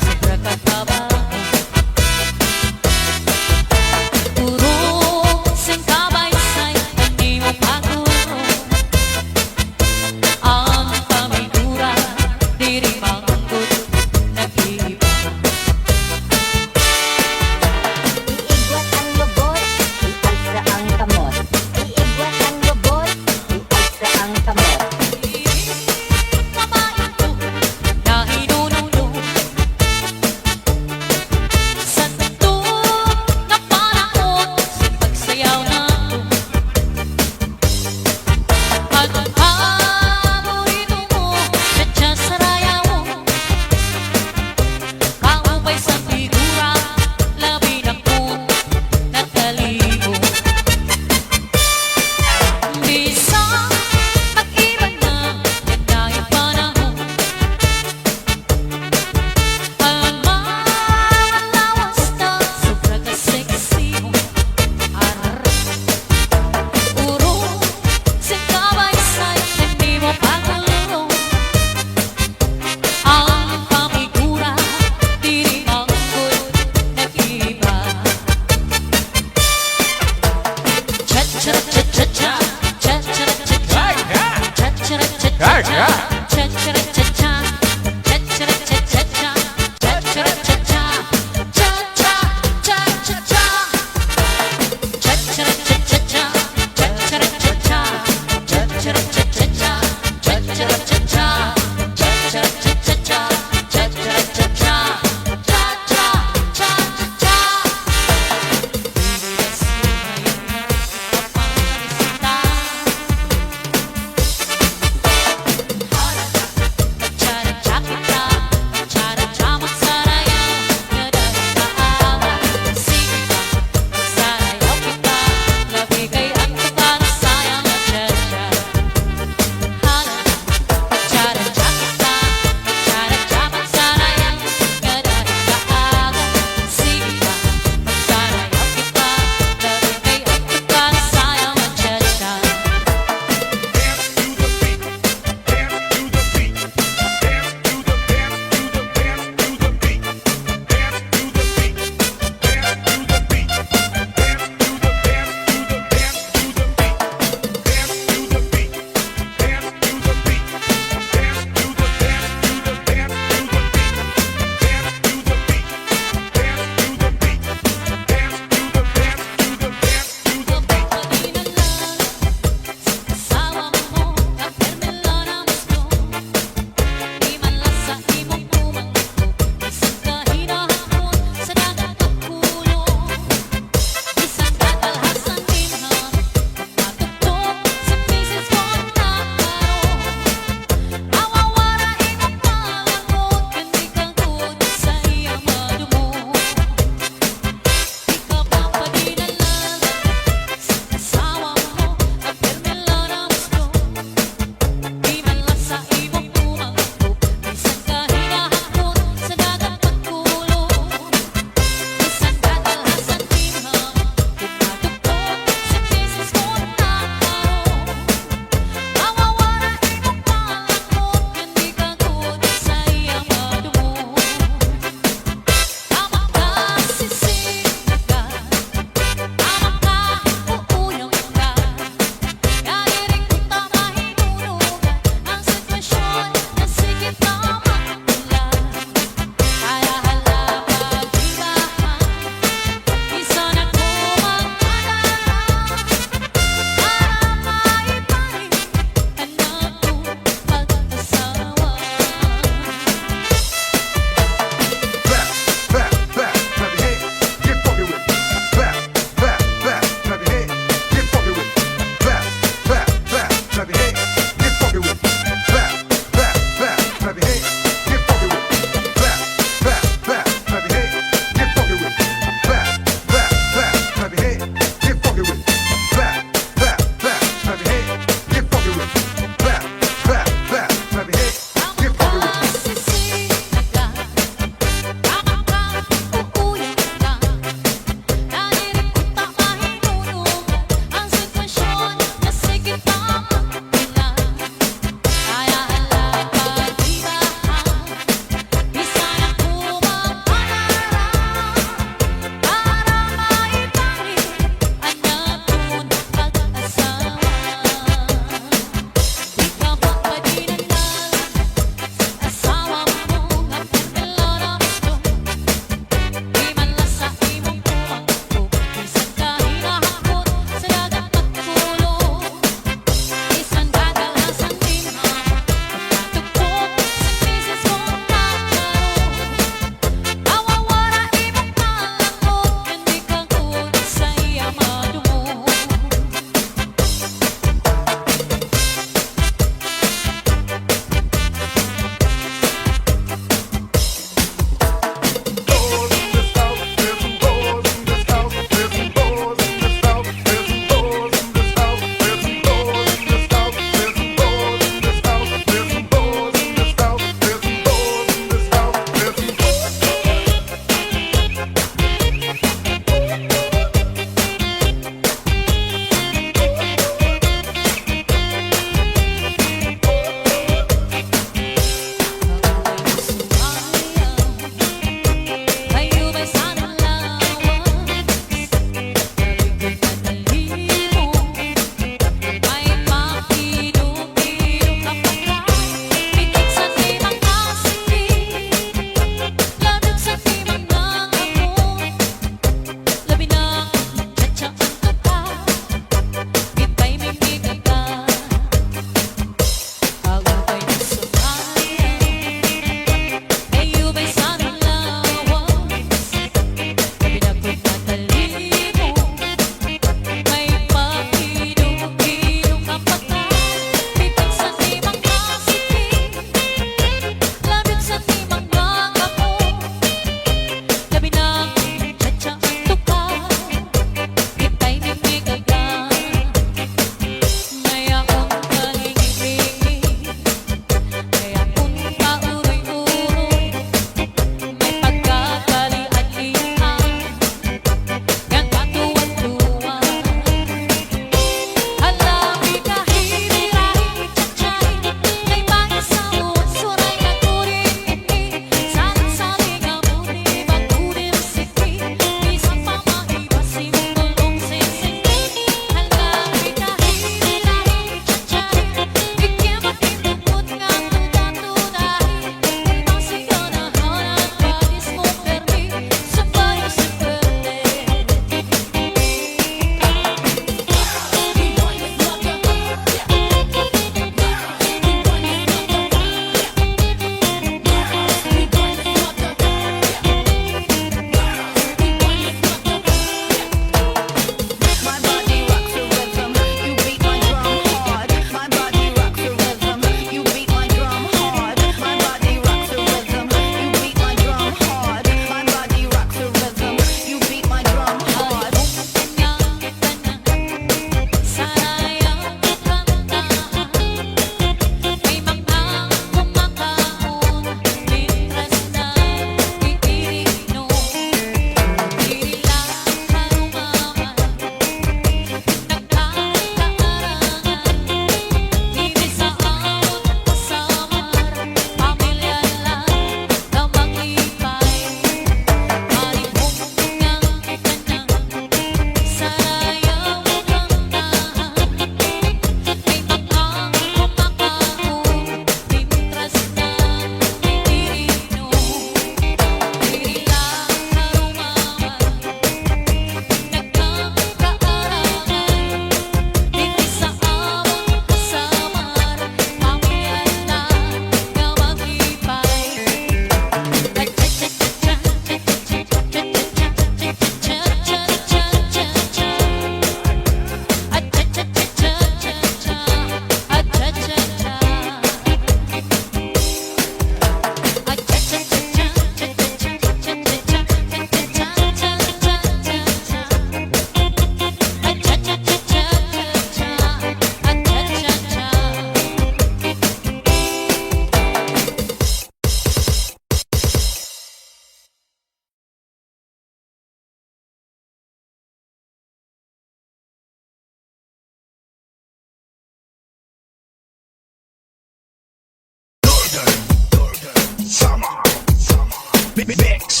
Mix.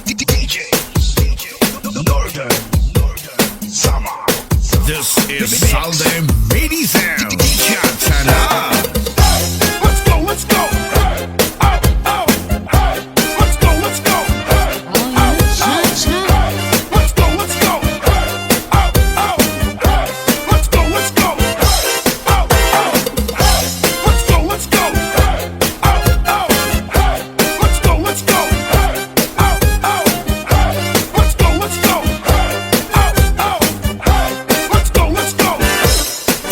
DJs. Northern. Summer. This is Salde Mini Sound. Hatawan. Let's go, let's go. Hey, oh, oh, hey. Let's go, let's go. Hey, Oh, cha-cha. let's go, let's go. Hey, oh, oh, hey. Let's go, let's go. Hey, oh, oh, hey. Let's go, let's go. Hey, oh, oh, hey. Let's go, let's go. Hey, oh, oh, hey. Let's go, let's go. Hey, oh, oh, hey. Let's go, let's go.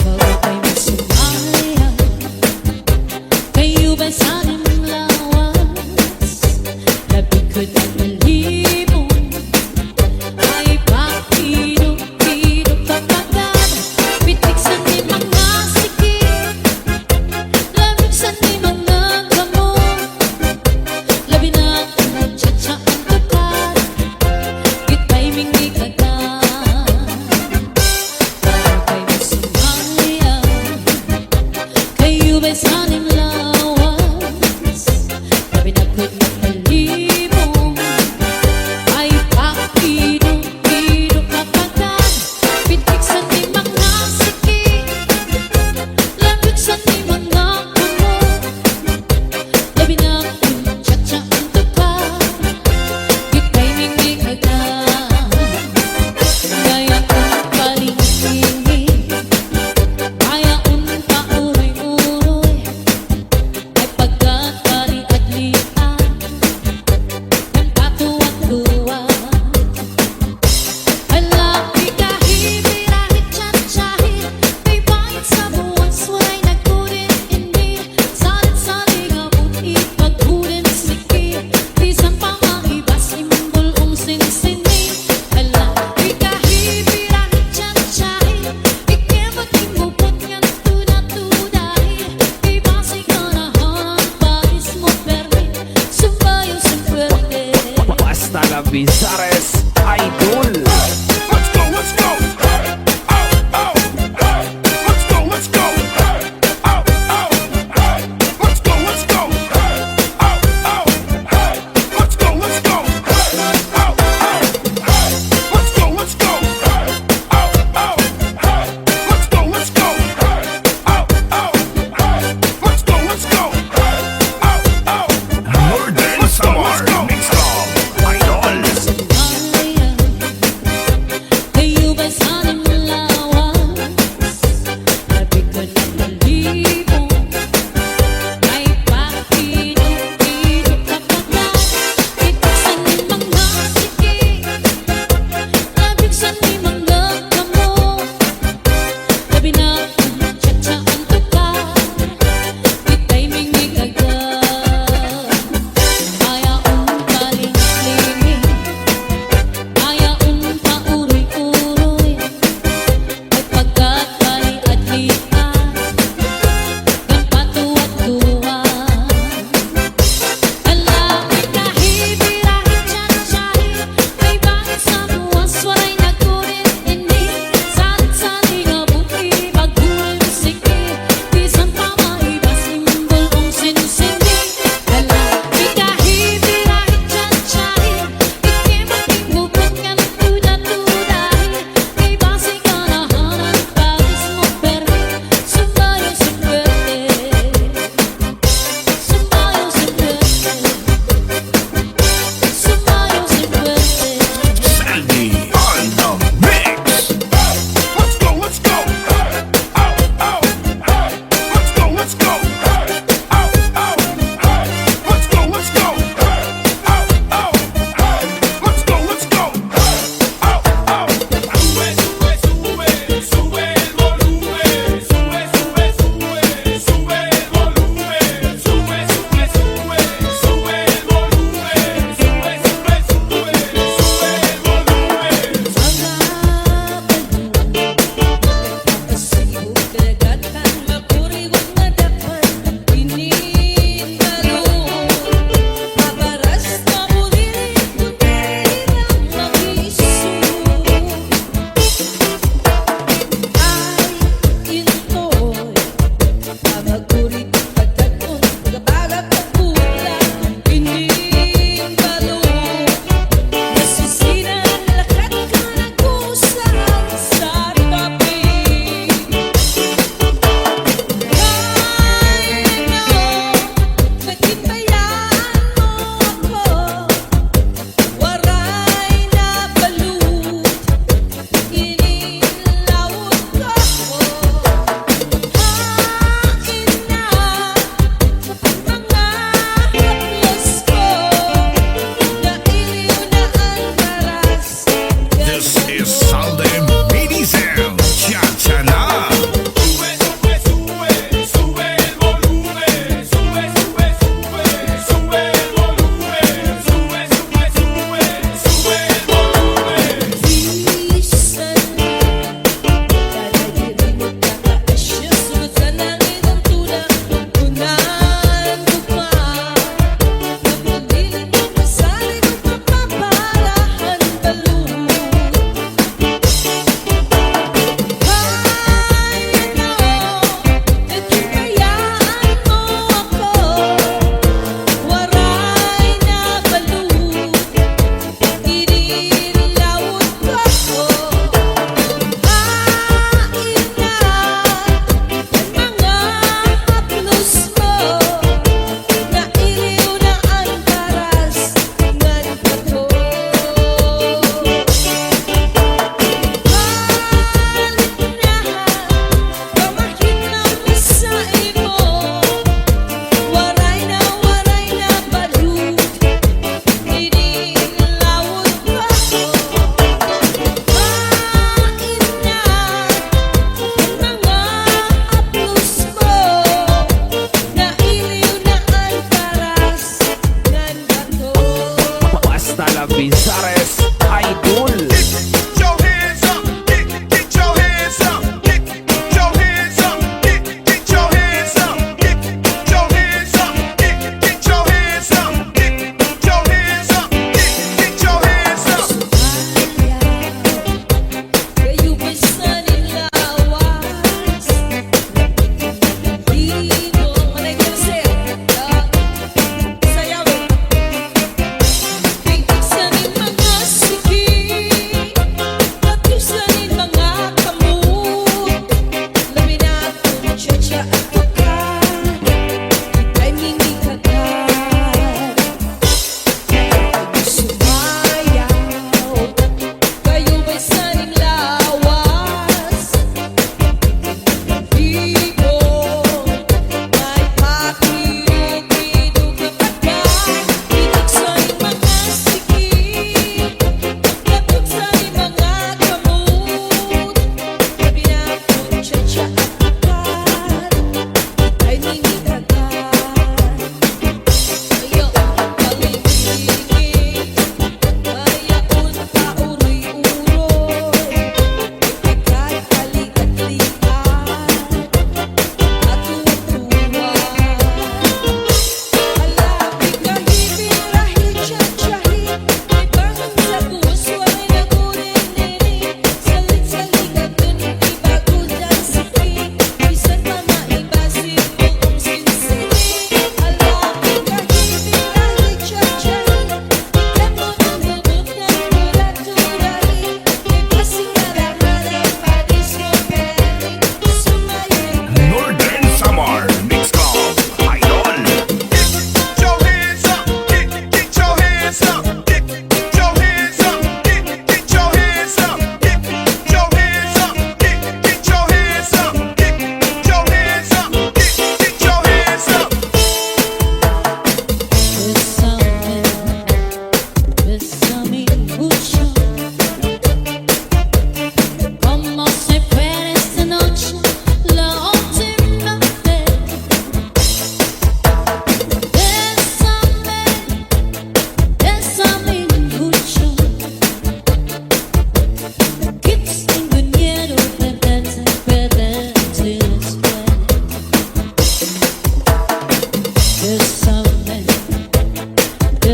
Bago kayo magsumaya, kayo ba'y sanang lawas? Labig ko't ang malibong, ay pakilog-kilog kapagad. Pitik sa di mga sikip, lamig sa di mga gamot. Labi na ang tsa-tsa ang tukad, kita'y mingig agad. Bago kayo magsumaya, kayo ba'y sanang lawas? Labi na ko't malibong, ay pakilog-kilog kapagad. Pitik sa di mga sikip, lamig sa di mga gamot. Labi na ang tsa-tsa ang tukad, kita'y mingig agad. Gaya kong palingking, kaya unta uroy-uroy, ay pagkakari at lian, ng katuwang-tuwa. Hala, pikahe, birahe, cha-chahe, may bayad sa buwan, suway nagkurin-indir, salit-saling abot-it, pagkurin sikir, isang pangahibas, imbulong sinisini. Hala, pikahe, birahe, cha-chahe, ikemot imupot ngan tuna-tunahe, may basay ka na hanang paris mo permit, sumbayo sa swerte. Basta la Bizares Idol. Let's go, let's go. Hey, oh, oh, hey. Let's go, let's go. Hey, oh, oh, hey. Let's go, let's go. Hey, oh, oh, hey. Let's go, let's go. Hey, oh, oh, hey. Let's go, let's go. Hey, oh, oh, hey. Let's go, let's go. Hey, oh, oh, hey. Let's go, let's go. Hey, oh, oh, Northern Summer Mix Club. Idol.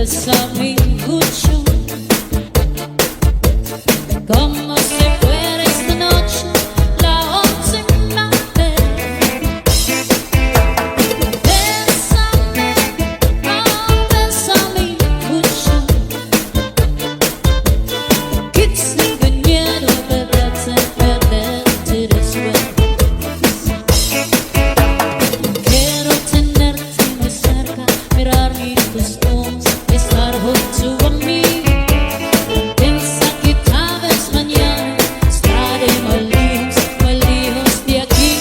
Bésame mucho, como si fuera esta noche la última vez. Bésame, oh, bésame mucho, que tengo miedo de perderte después. Quiero tenerte muy cerca, mirar mis ojos, estar junto a mí. Piensa que tal vez mañana estaré muy lejos de aquí.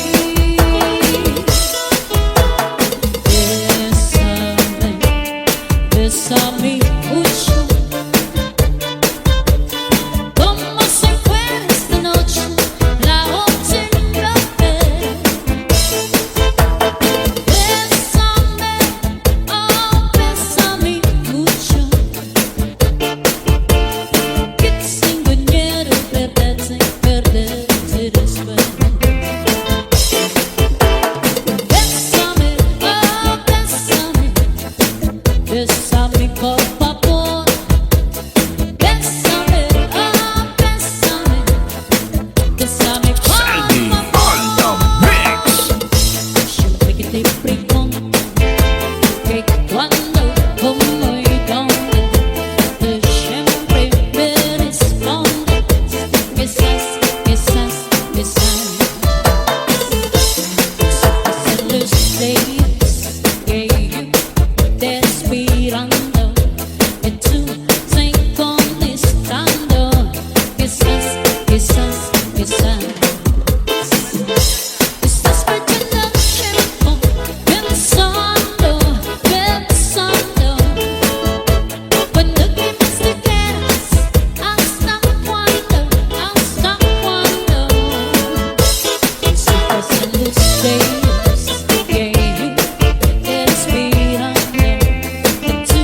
Bésame, bésame mucho, como si fuera esta noche la última vez. Bésame, oh, bésame mucho, que tengo miedo de perderte después. Bésame, oh, bésame, bésame por favor. Bésame, oh, bésame, bésame por Sandy favor. on the mix. Siempre que te pregunto que cuándo, cómo y dónde, tú siempre me respondes quizás, quizás, quizás. Pasan los días que yo te esperando y tú te contestando quizás, quizás, quizás. Estás perdiendo tiempo pensando, pensando. Cuando que más te quedas, hasta cuándo, hasta cuándo. Si pasan los días que yo te esperando, y tú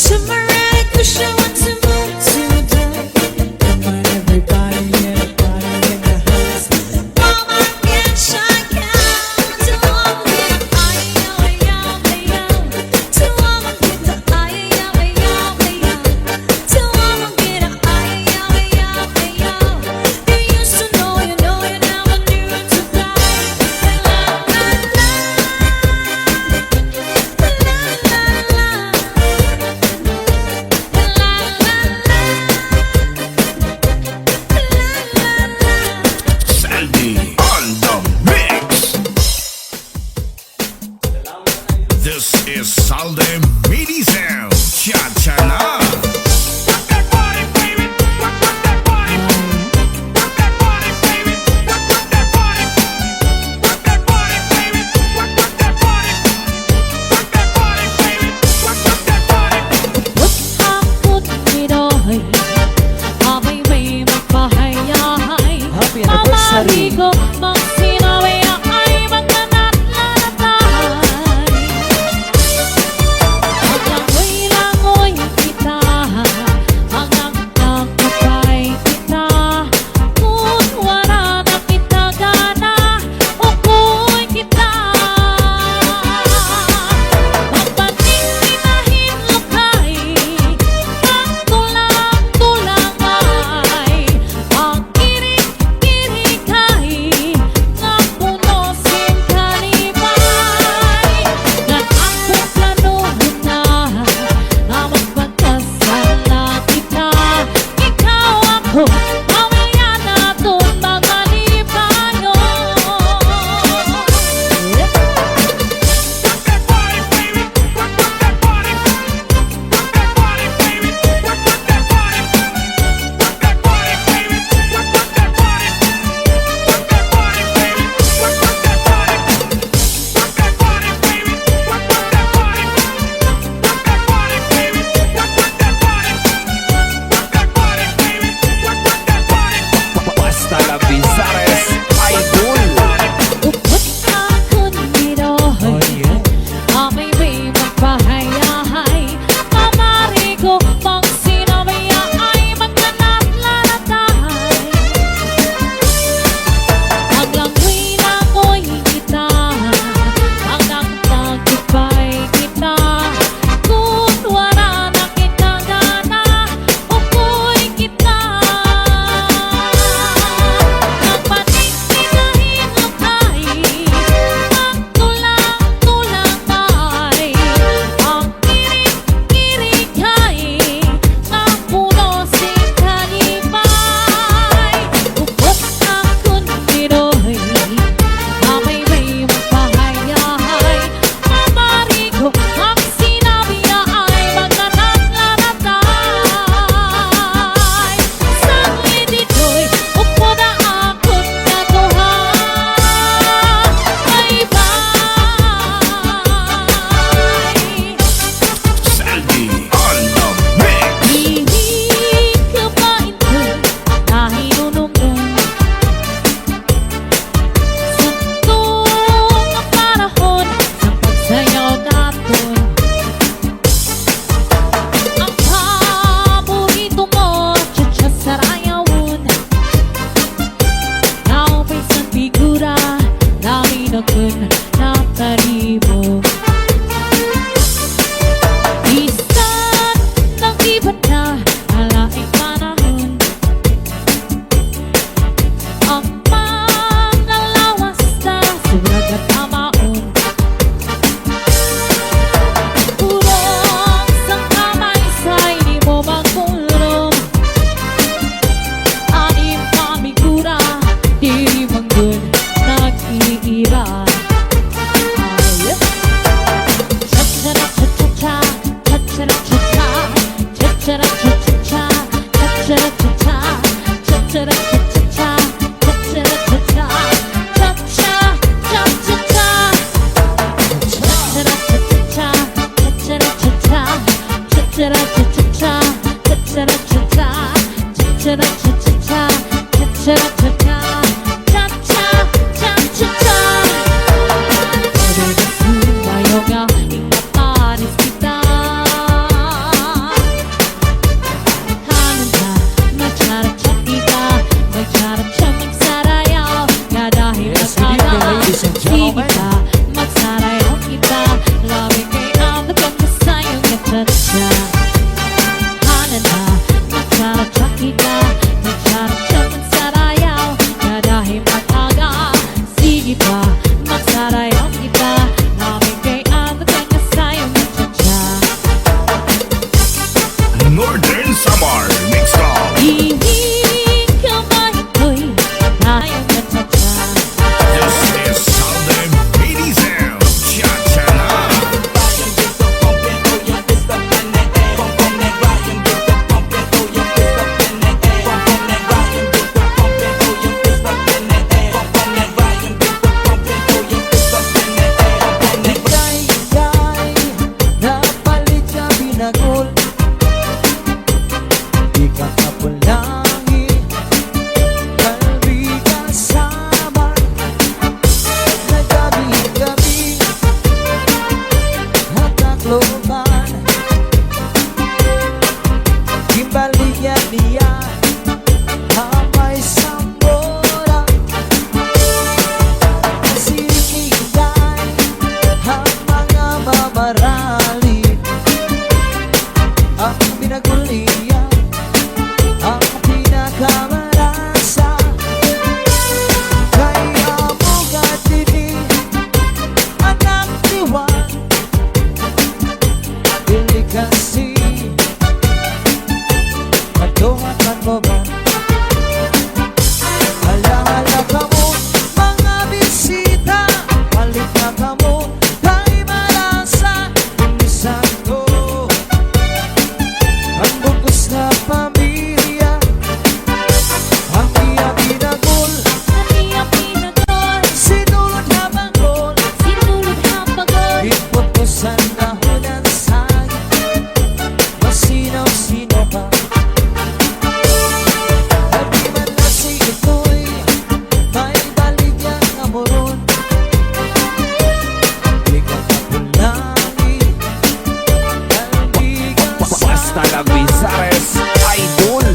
To my right, push I want to move to the come on everybody, everybody in the house. Mama can't shake out to all get ayo ayo ayo. To all get ayo ayo ayo. To all get ayo ayo ayo. You used to know, you know you never knew to fly. La la la. Sandy on the mix. This is Salde Mini Sound. Cha-cha-na. Rock that body, baby. Rock that body. Rock that body, baby. Rock that body. Rock that body, baby. Rock that body. Rock that body, baby. Rock that body. Hapon Pinoy, abay may magpahayahay. Happy anniversary. Mamari ko magsinawi ay magkanat-lanatay. Paglangoy-langoy kita, hanggang nagkapay kita. Kung wala na kita gana, ukoy kita. Magpatinginahin lukay, ang tulang-tulang ay ang kirik-kirikay nga punosin kalibay. Nga akong planuhin na nga magpagkasala kita. Ikaw ako, mamaya natin magalibayo. Rock that body, baby. Rock that body. Rock that body, baby. Rock that body. Rock that body, baby. Rock that body. Rock that body, baby. Rock that body. Rock that body, baby. Rock that body. Rock that body, baby. Rock that body. Rock that body, baby. Rock that body. Basta la Bizares Idol. Upot akon Pinoy, amay may magpahayahay. Mamari ko pang sinamaya ay magkanat-lanatay. Paglangoy-langoy kita, hanggang nagkipay kita. Kung wala na kita gana, ukoy kita. Magpatinginahin lukay, ang tulang-tulang ay ang kirik-kirikay nga punosin kalibay. Upot akon Pinoy, amay may magpahayahay. Mamari ko ang sinabi ay magkanat-lanatay. Sangli dito'y upo na akon katuhan. Bye-bye. Sandy on the mix. Hindi ka ba ito nahinunong-nung Santong ang panahon sa pagsayaw natin. Ang paborito mo, cha-cha sarayawon. Naupay sa figura, naminagin na taribo. Isang ng iba na alaing panahon. Ang mga lawas na surag at amaon. Urong sa kamay sa'y di mo magkulong. Anim pamigura, di manggun nag-iiran. Cha-cha-cha-cha-cha, cha-cha-cha-cha-cha, cha-cha-cha-cha-cha, cha-cha-cha-cha, cha-cha-cha-cha-cha, cha-cha-cha-cha, cha-cha-cha-cha. Northern Samar Mix Club. Ihing kamay ko'y tayong natsatsa. This is Southern Medicine. Cha-cha-la. Napalit ka binagol. Di ka kapulangin, kalbi kasama. Nagabi-gabi, hatakloban. Gimbalian niya, amay sambora. Sinigan, ang mga mamarali. Ang pinagulian, ang pinakamarasa. Kaya mo gatini, anak diwan. Dili kasi, matungan mo ba? Hala-hala ka mo, mga bisita. Balik na ka mo, tayo malasa. Inisan ko, ang bugos na pamilya. Ang iya binagol, Kaniya pinagol, sinulot na banggol. sinulot na pagod. Ipupusan na hunan sa'yo, masinaw-sino pa. At di man lasing ito'y may baligyan amoron. Di ka kapulangin, kalbigan Basta la Bizares Idol.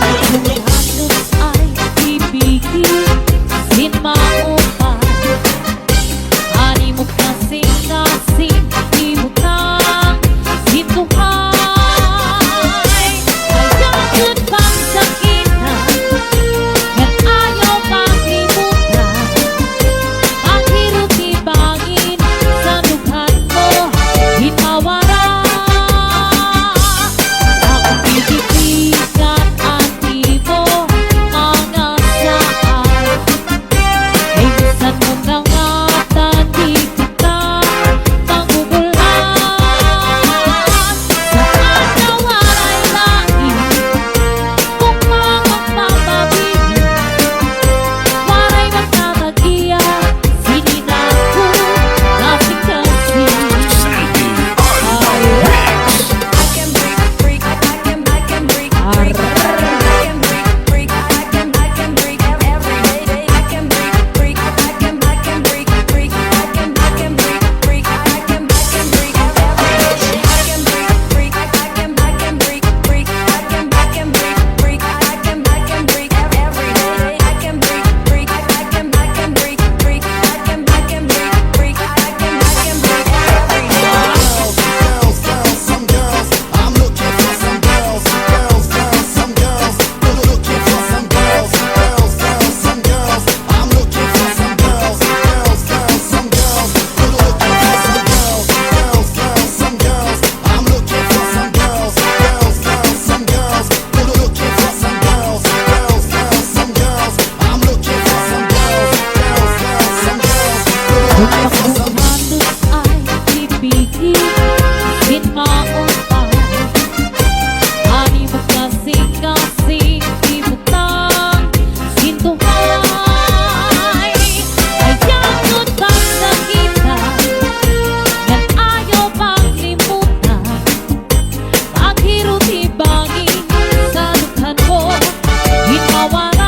Halos ay ibigin, sin maupay. Ani mo kasing-kasing, imutang, situhay. Ayaw bang sakitan, yan ayaw maklimutan. Ang hirot-ibangin sa dughan mo, hinawara. Ang titipikan aktibo, mga saan. Ay minsan mo na nga tandi kita magugulan. Saan nawaray langit, kung mamagpapabili. Waray magtatagiya, sininako, nasing-kasi. Sandy on the mix. Halos ay ibigin, sin maupay. Ani mo kasing-kasing, imutang, sintuhay. Ayaw bang sakitan, yan ayaw maklimutan. Ang hirot-ibangin sa dughan mo, hinawara.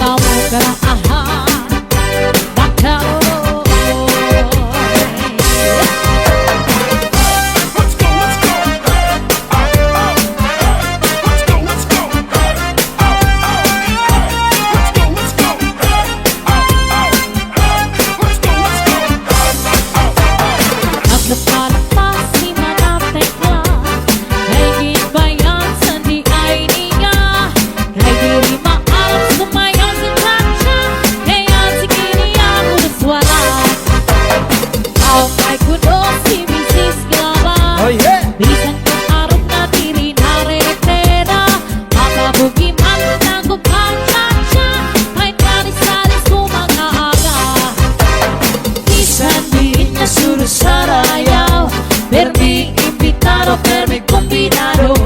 kamu keraahan Bakaloy. Let's go, let's go. Let's go, let's go. Let's go, let's go. Let's go, let's go. At napalapas si Manatekla Kay ginbayan sa di ay niya Kay diri maalam sumayaw si Chacha Kaya sige niya kudos wala Aw kay kudo si Mrs. Glava Oh yeah! Bisan kong araw na diri na retera Makabugi man nagog ang Chacha Kahit kanis-kanis kumag-aaga Bisan din niya surusarayaw Permi invitado, permi combinado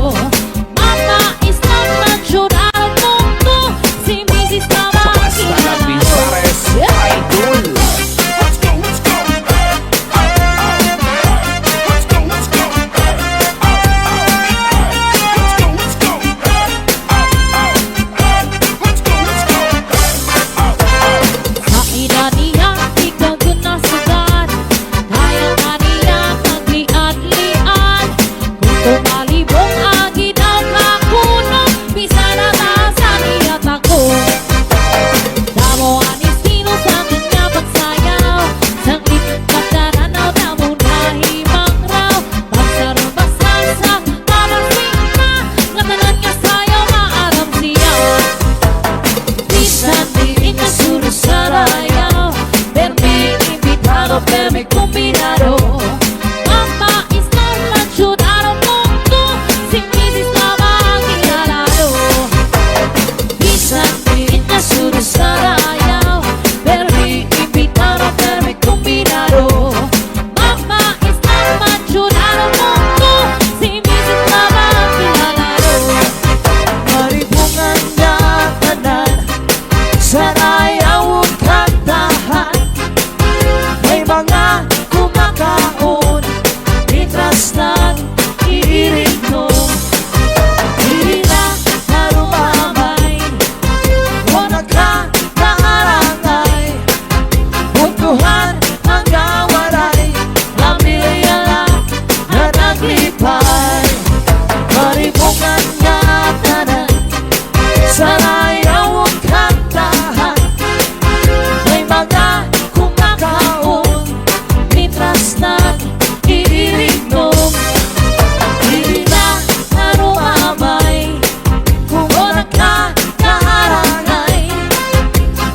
Mama is not mature al mundo Si Mrs. Glava Basta lang Bizares Idol. Let's go, let's go. Let's go, let's go. Let's go, let's go. Let's go, let's go. Sa ina niya, ikaw gunasugan Kaya ka niya magliad-liad Kung tumalibong agin ang kakuno Bisa na taasan niya tako Damo anis sino sa kanya pagsayaw Sang ikapdaranaw damo nahimang raw Pagsarong-basal sa pamasing na Ngatanan niya sayaw maaram siya Bisan din ka surusarayaw Permi invitado, permi combinado Mama is not mature al mundo Si Mrs. Glava ang ilalado Bisan din ka surusarayaw Permi invitado, permi combinado Mama is not mature al mundo Si Mrs. Glava ang ilalado Maribungan na tanan Sarayaw kantahan May mga kumakaon Mitras ng iirito Dili na narumamay Huwag ka naarangay Buntuhan ang gawaray Lamiyala na naglipay Maribungan nga tanan Sarayaw kantahan May mga kumakaon Mitras nag-iinom Dili na narumamay Kung onak ka naharangay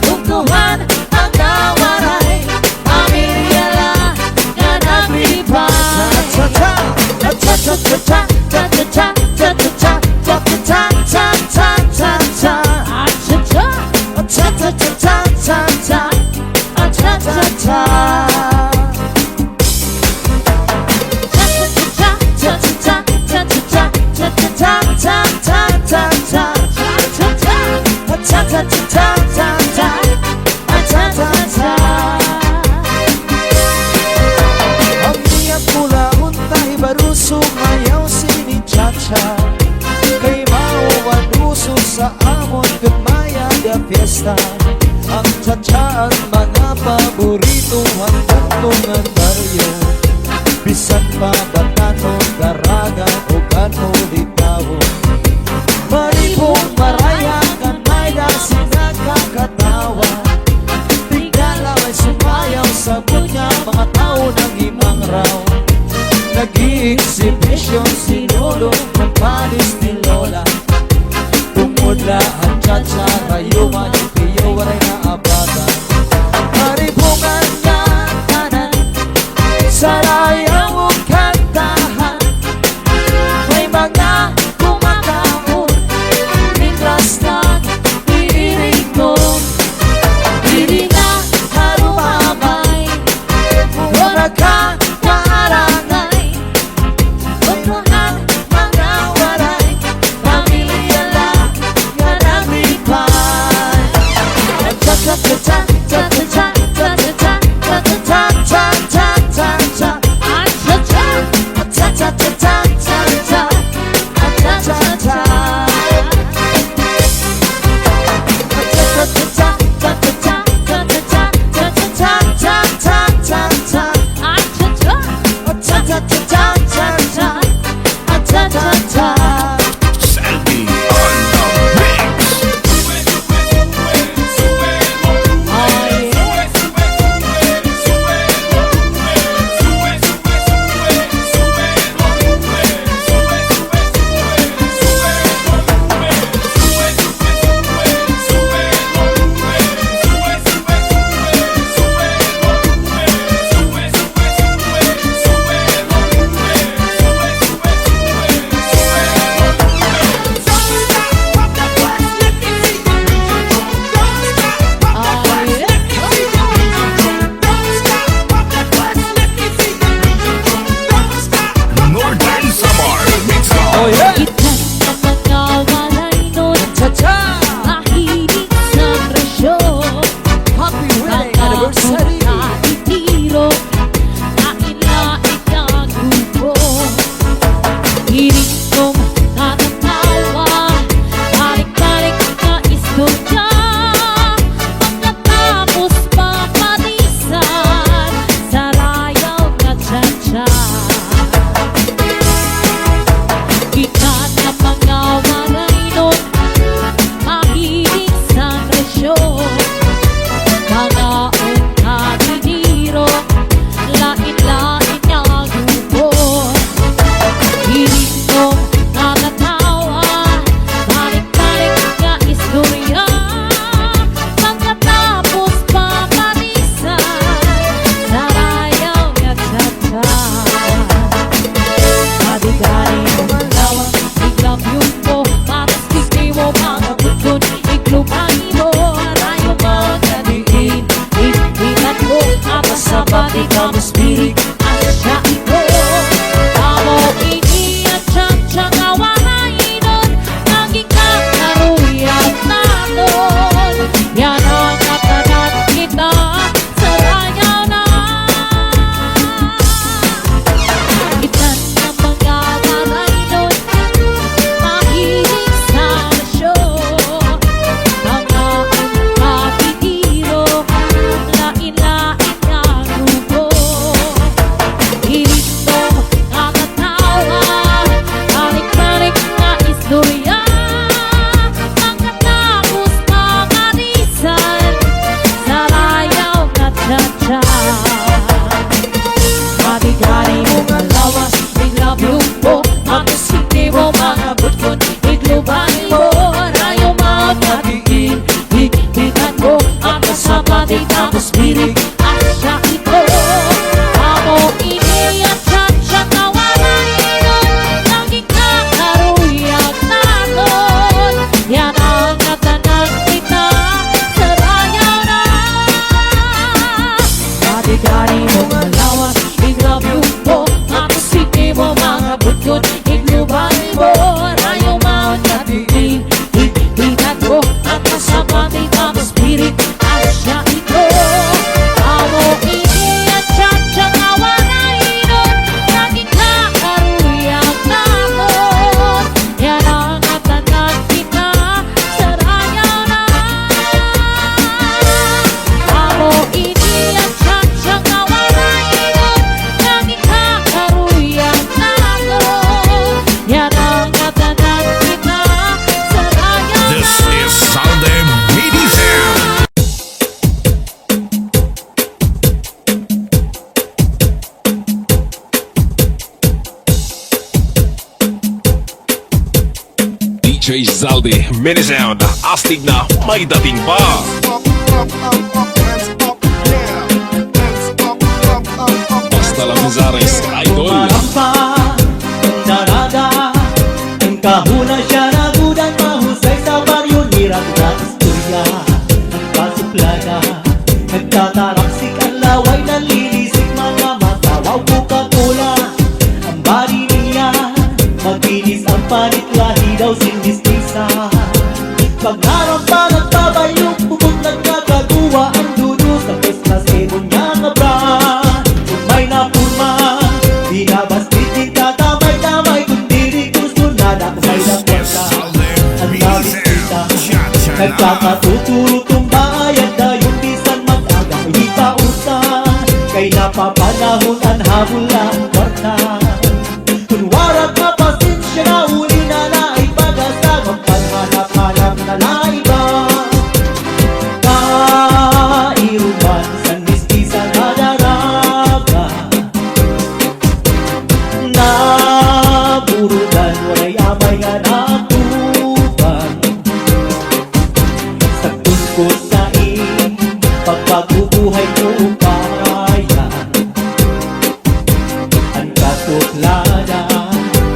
Tungtuhan ang gawaray Pamilyala na naglipay Cha-cha-cha Cha-cha-cha Cha-cha-cha Cha-cha-cha Cha-cha-cha Cha-cha-cha Cha-cha-cha Cha-cha-cha Ang niyak mula untay baru sumayaw sini Chacha Kay mauwan uso sa amon kumaya da fiesta Ang Chacha ang mga paborito hanggang tungan baryo Bisan pa batano, daraga o gano litawo Maribong maraya kan may dasin nakakatawa Tigala may sumayaw sa bunya mga tao ng imang raw Nag-i-exhibition si Lolo ng panis ni Lola Tumula ang Chacha, rayuman yung piyo, waray na abata Maribungan nga tanan, sarayaw ang kantahan May mga kumakaon, mitras nag-iirig body tapos spirit asya ito. Amo ini at siya kawalan inon, lagi kakaruyag naton. Yan ang katanan kita, sarayaw na. Matigani mo malawas, igrabe mo, makusiti mo mga butod, iglubang mo, rayo maon na titig, itinag mo, at kasabati tapos spirit, asya ito. Amo ini at siya kawalan inon, lagi kakaruyag naton. Yan ang katanan kita, sarayaw na. Amo ini at siya kawalan inon, lagi kakaruyag naton. Yan ang katanan kita, sarayaw na. This is Salde Medizem. DJ Zaldi, Minisound, astig na may dating pa. Basta lang Zares, idol. Marampa, ang daraga, ang kahuna siya nagudan, mahusay sa baryo, nirang na istorya, ang kasuplada, nagtataraksik ang laway, nalilisik mga mata, wow Coca-Cola, ang bari niya, maglinis ang panit, lahi daw sinistisa. Pag narampa, nagbabayong, bubog nagkakagawa, ang dudos, ang kesnas, ebon niya nga bra. Kung may napurma, binabastit din tatamay-tamay, kundi di gusto na kung may This is nakwata. Salde Ang nabisita, Medizem. nagkakatuturo bayad na yung bisan mag-aga, hindi pa usan, kay napapanahon ang habol ang kwarta. Kunwarat na pasensya na uli na naay pag-asa, magpanhanap-hanap na naiba. Kairuman sa mistisa na daraga, naburugan, walay amay nga natuban. Sa tungkol sa pagpagubuhay ko kaya, ang katuklada,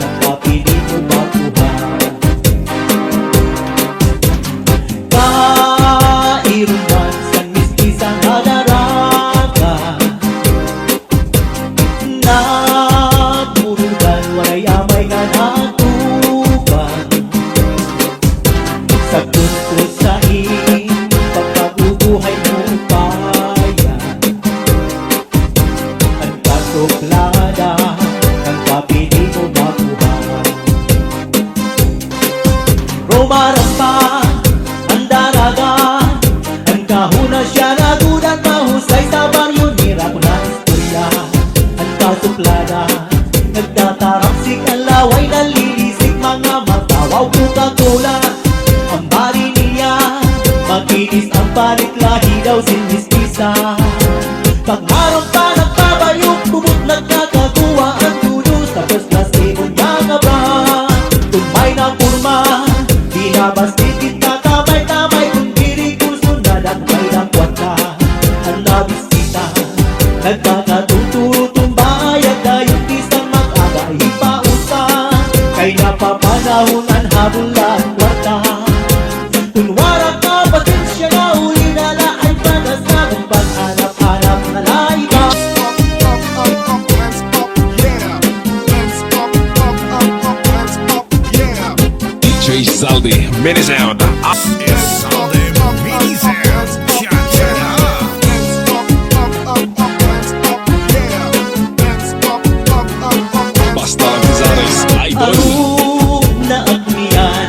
nakapili mo makuha. Kairuman sa mistisa na daraga, naburugan, walay amay nga natuban. Sa tungkol sa pagpagubuhay mo kaya, ang katuklada, ang kapili mo makuha. Rumarampa, ang daraga, ang kahuna siya nagudan, mahusay sa baryo, nira ko na istorya, ang kasuplada, nagtataraksik ang laway, nalilisik mga mata, wow Coca-Cola, ang bari niya, makinis ang palit, lahi daw sinistisa. Pag harap pa nagbabayok, bubot nagkakagawa, ang dudos, tapos lasibon niya nga ba. Kung may napurma, binabastit kita tamay-tamay, kung diri gusto na may nakwata. Ang nabisita, nagkakatuturo tumbayad na yung isang mag-aga, ipausan, kay napapanahon ang habol ang kwarta. Kunwara ka, pasensya na uli na laay pag-asa, kung paghanap-hanap na laiba. DJ Zaldi, Minisound, This is Salde Medizem. basta lang Zares, idol. Arug na agnian,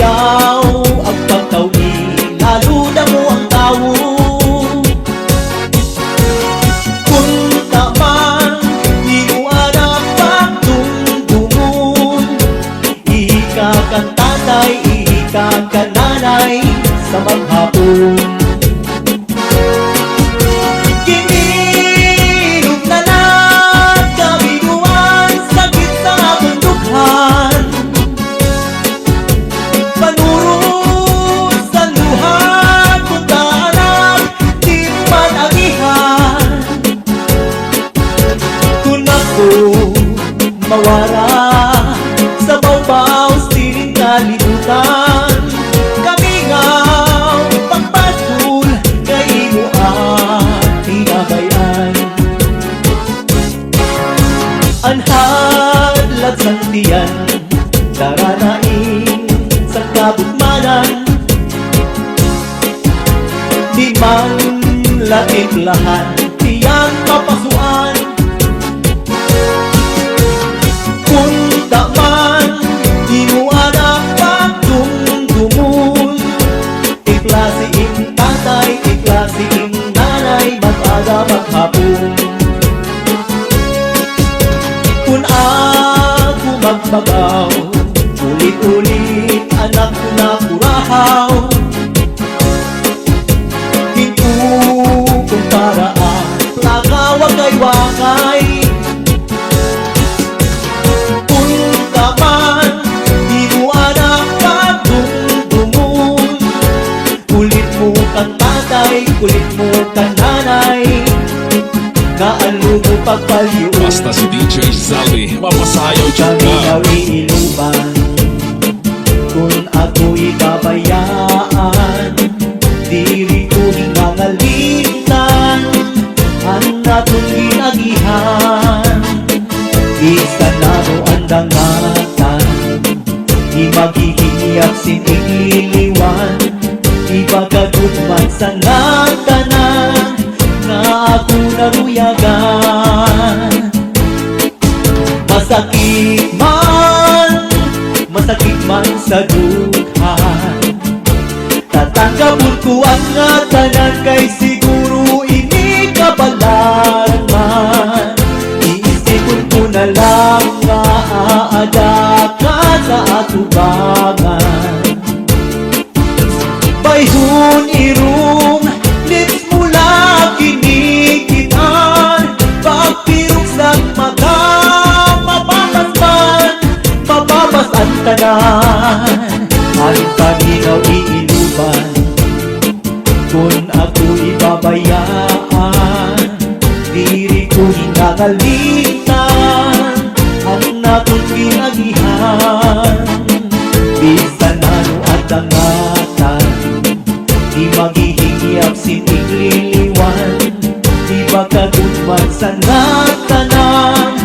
sayaw ang pagtauli, lalo na mo ang tao. Kung naman di mo anak pagdumdumon, ihika kang tatay, ihika kang nanay sa maghapon. Kinilog na lang kabinuan sa gitna bundukhan, panurot sa luha kung taanap di managihan. Kung ako mawara sa bawbaw sining kalibutan, kami nga pagpatul kay imo ang tinabayan. Anhadlat sa tiyan, daranain sa kabutmanan, di man lahat tiyang mapasuan. Kung taman di mo anak pagdumdumun, iklase ing tatay, iklase ing nanay, mag-aga maghapon. Kung ako magbagaw, ulit-ulit anak ko na kurahaw, hinto kung paraan, plaka wakay-wakay. Kung kaman di mo anak pagdumdumun, kulit mo kang tatay, kulit mo kang nanay, kaalo mo pagpaliw. Basta si DJ Zaldi, mapasayaw dyan Kami ka. daw iiluban kung ako'y babayaan, diri ko hinangalitan ang natong ginagihan. Isa na mo ang dangatan, di maghihingiyak sinigliliwan, di bagagutman sa natanan na ako naruyagan. Masakit man sa dughan, tatanggapon ko ang tanan kay siguro ini kabalaran man. Iisipon ko na lang nga aadaka sa atubangan. Bayhon irong lips mula kinikitan, pagpirong sa mata mapabas ang tanan. Aling paminaw iiluban kung ako ibabayaan, diri ko hinangalitan ang natong ginagihan. Bisan ano at dangatan, di maghihingiyak sinigliliwan, di bagagutman sa natanan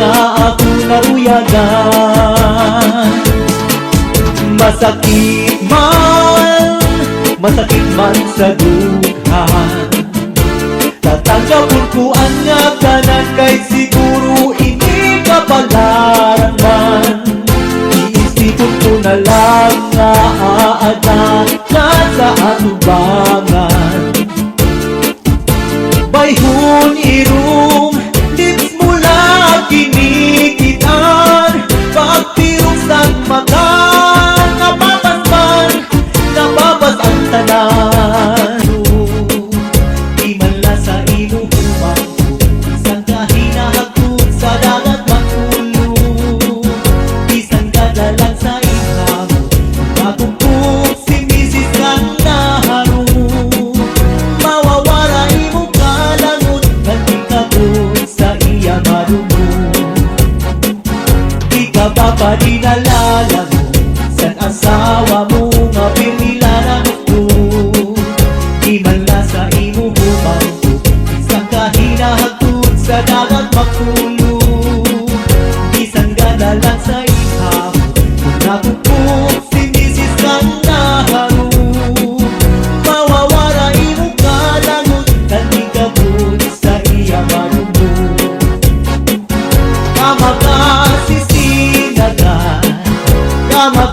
na ako naruyagan. Masakit man sa dughan, tatanggapon ko ang tanan kay siguro ini kabalaran man. Iisipon ko na lang nga aadakan sa atubangan. Bayhon irong lips mula kinikitan, pagpirong sa mata nababas ang tanan. Di man la sa imo humangko, isang kahinahagtod sa dagat magulong, isang kadalang sa iham, makumpok si misis kang naharong. Mawawara imo kalangot, nagtikabot sa iya marunong. Di ka ba pa dinalala mo san asawa mo nga pinilaran ko? Di man la sa imo humangko, isang kahinahagtod sa dagat makulong, isang gadalang sa iham, kung nakupok si misis kang naharong. Mawawara imo kalangot, nagtikabot sa iya marunong. Kamakasisinagan, kamak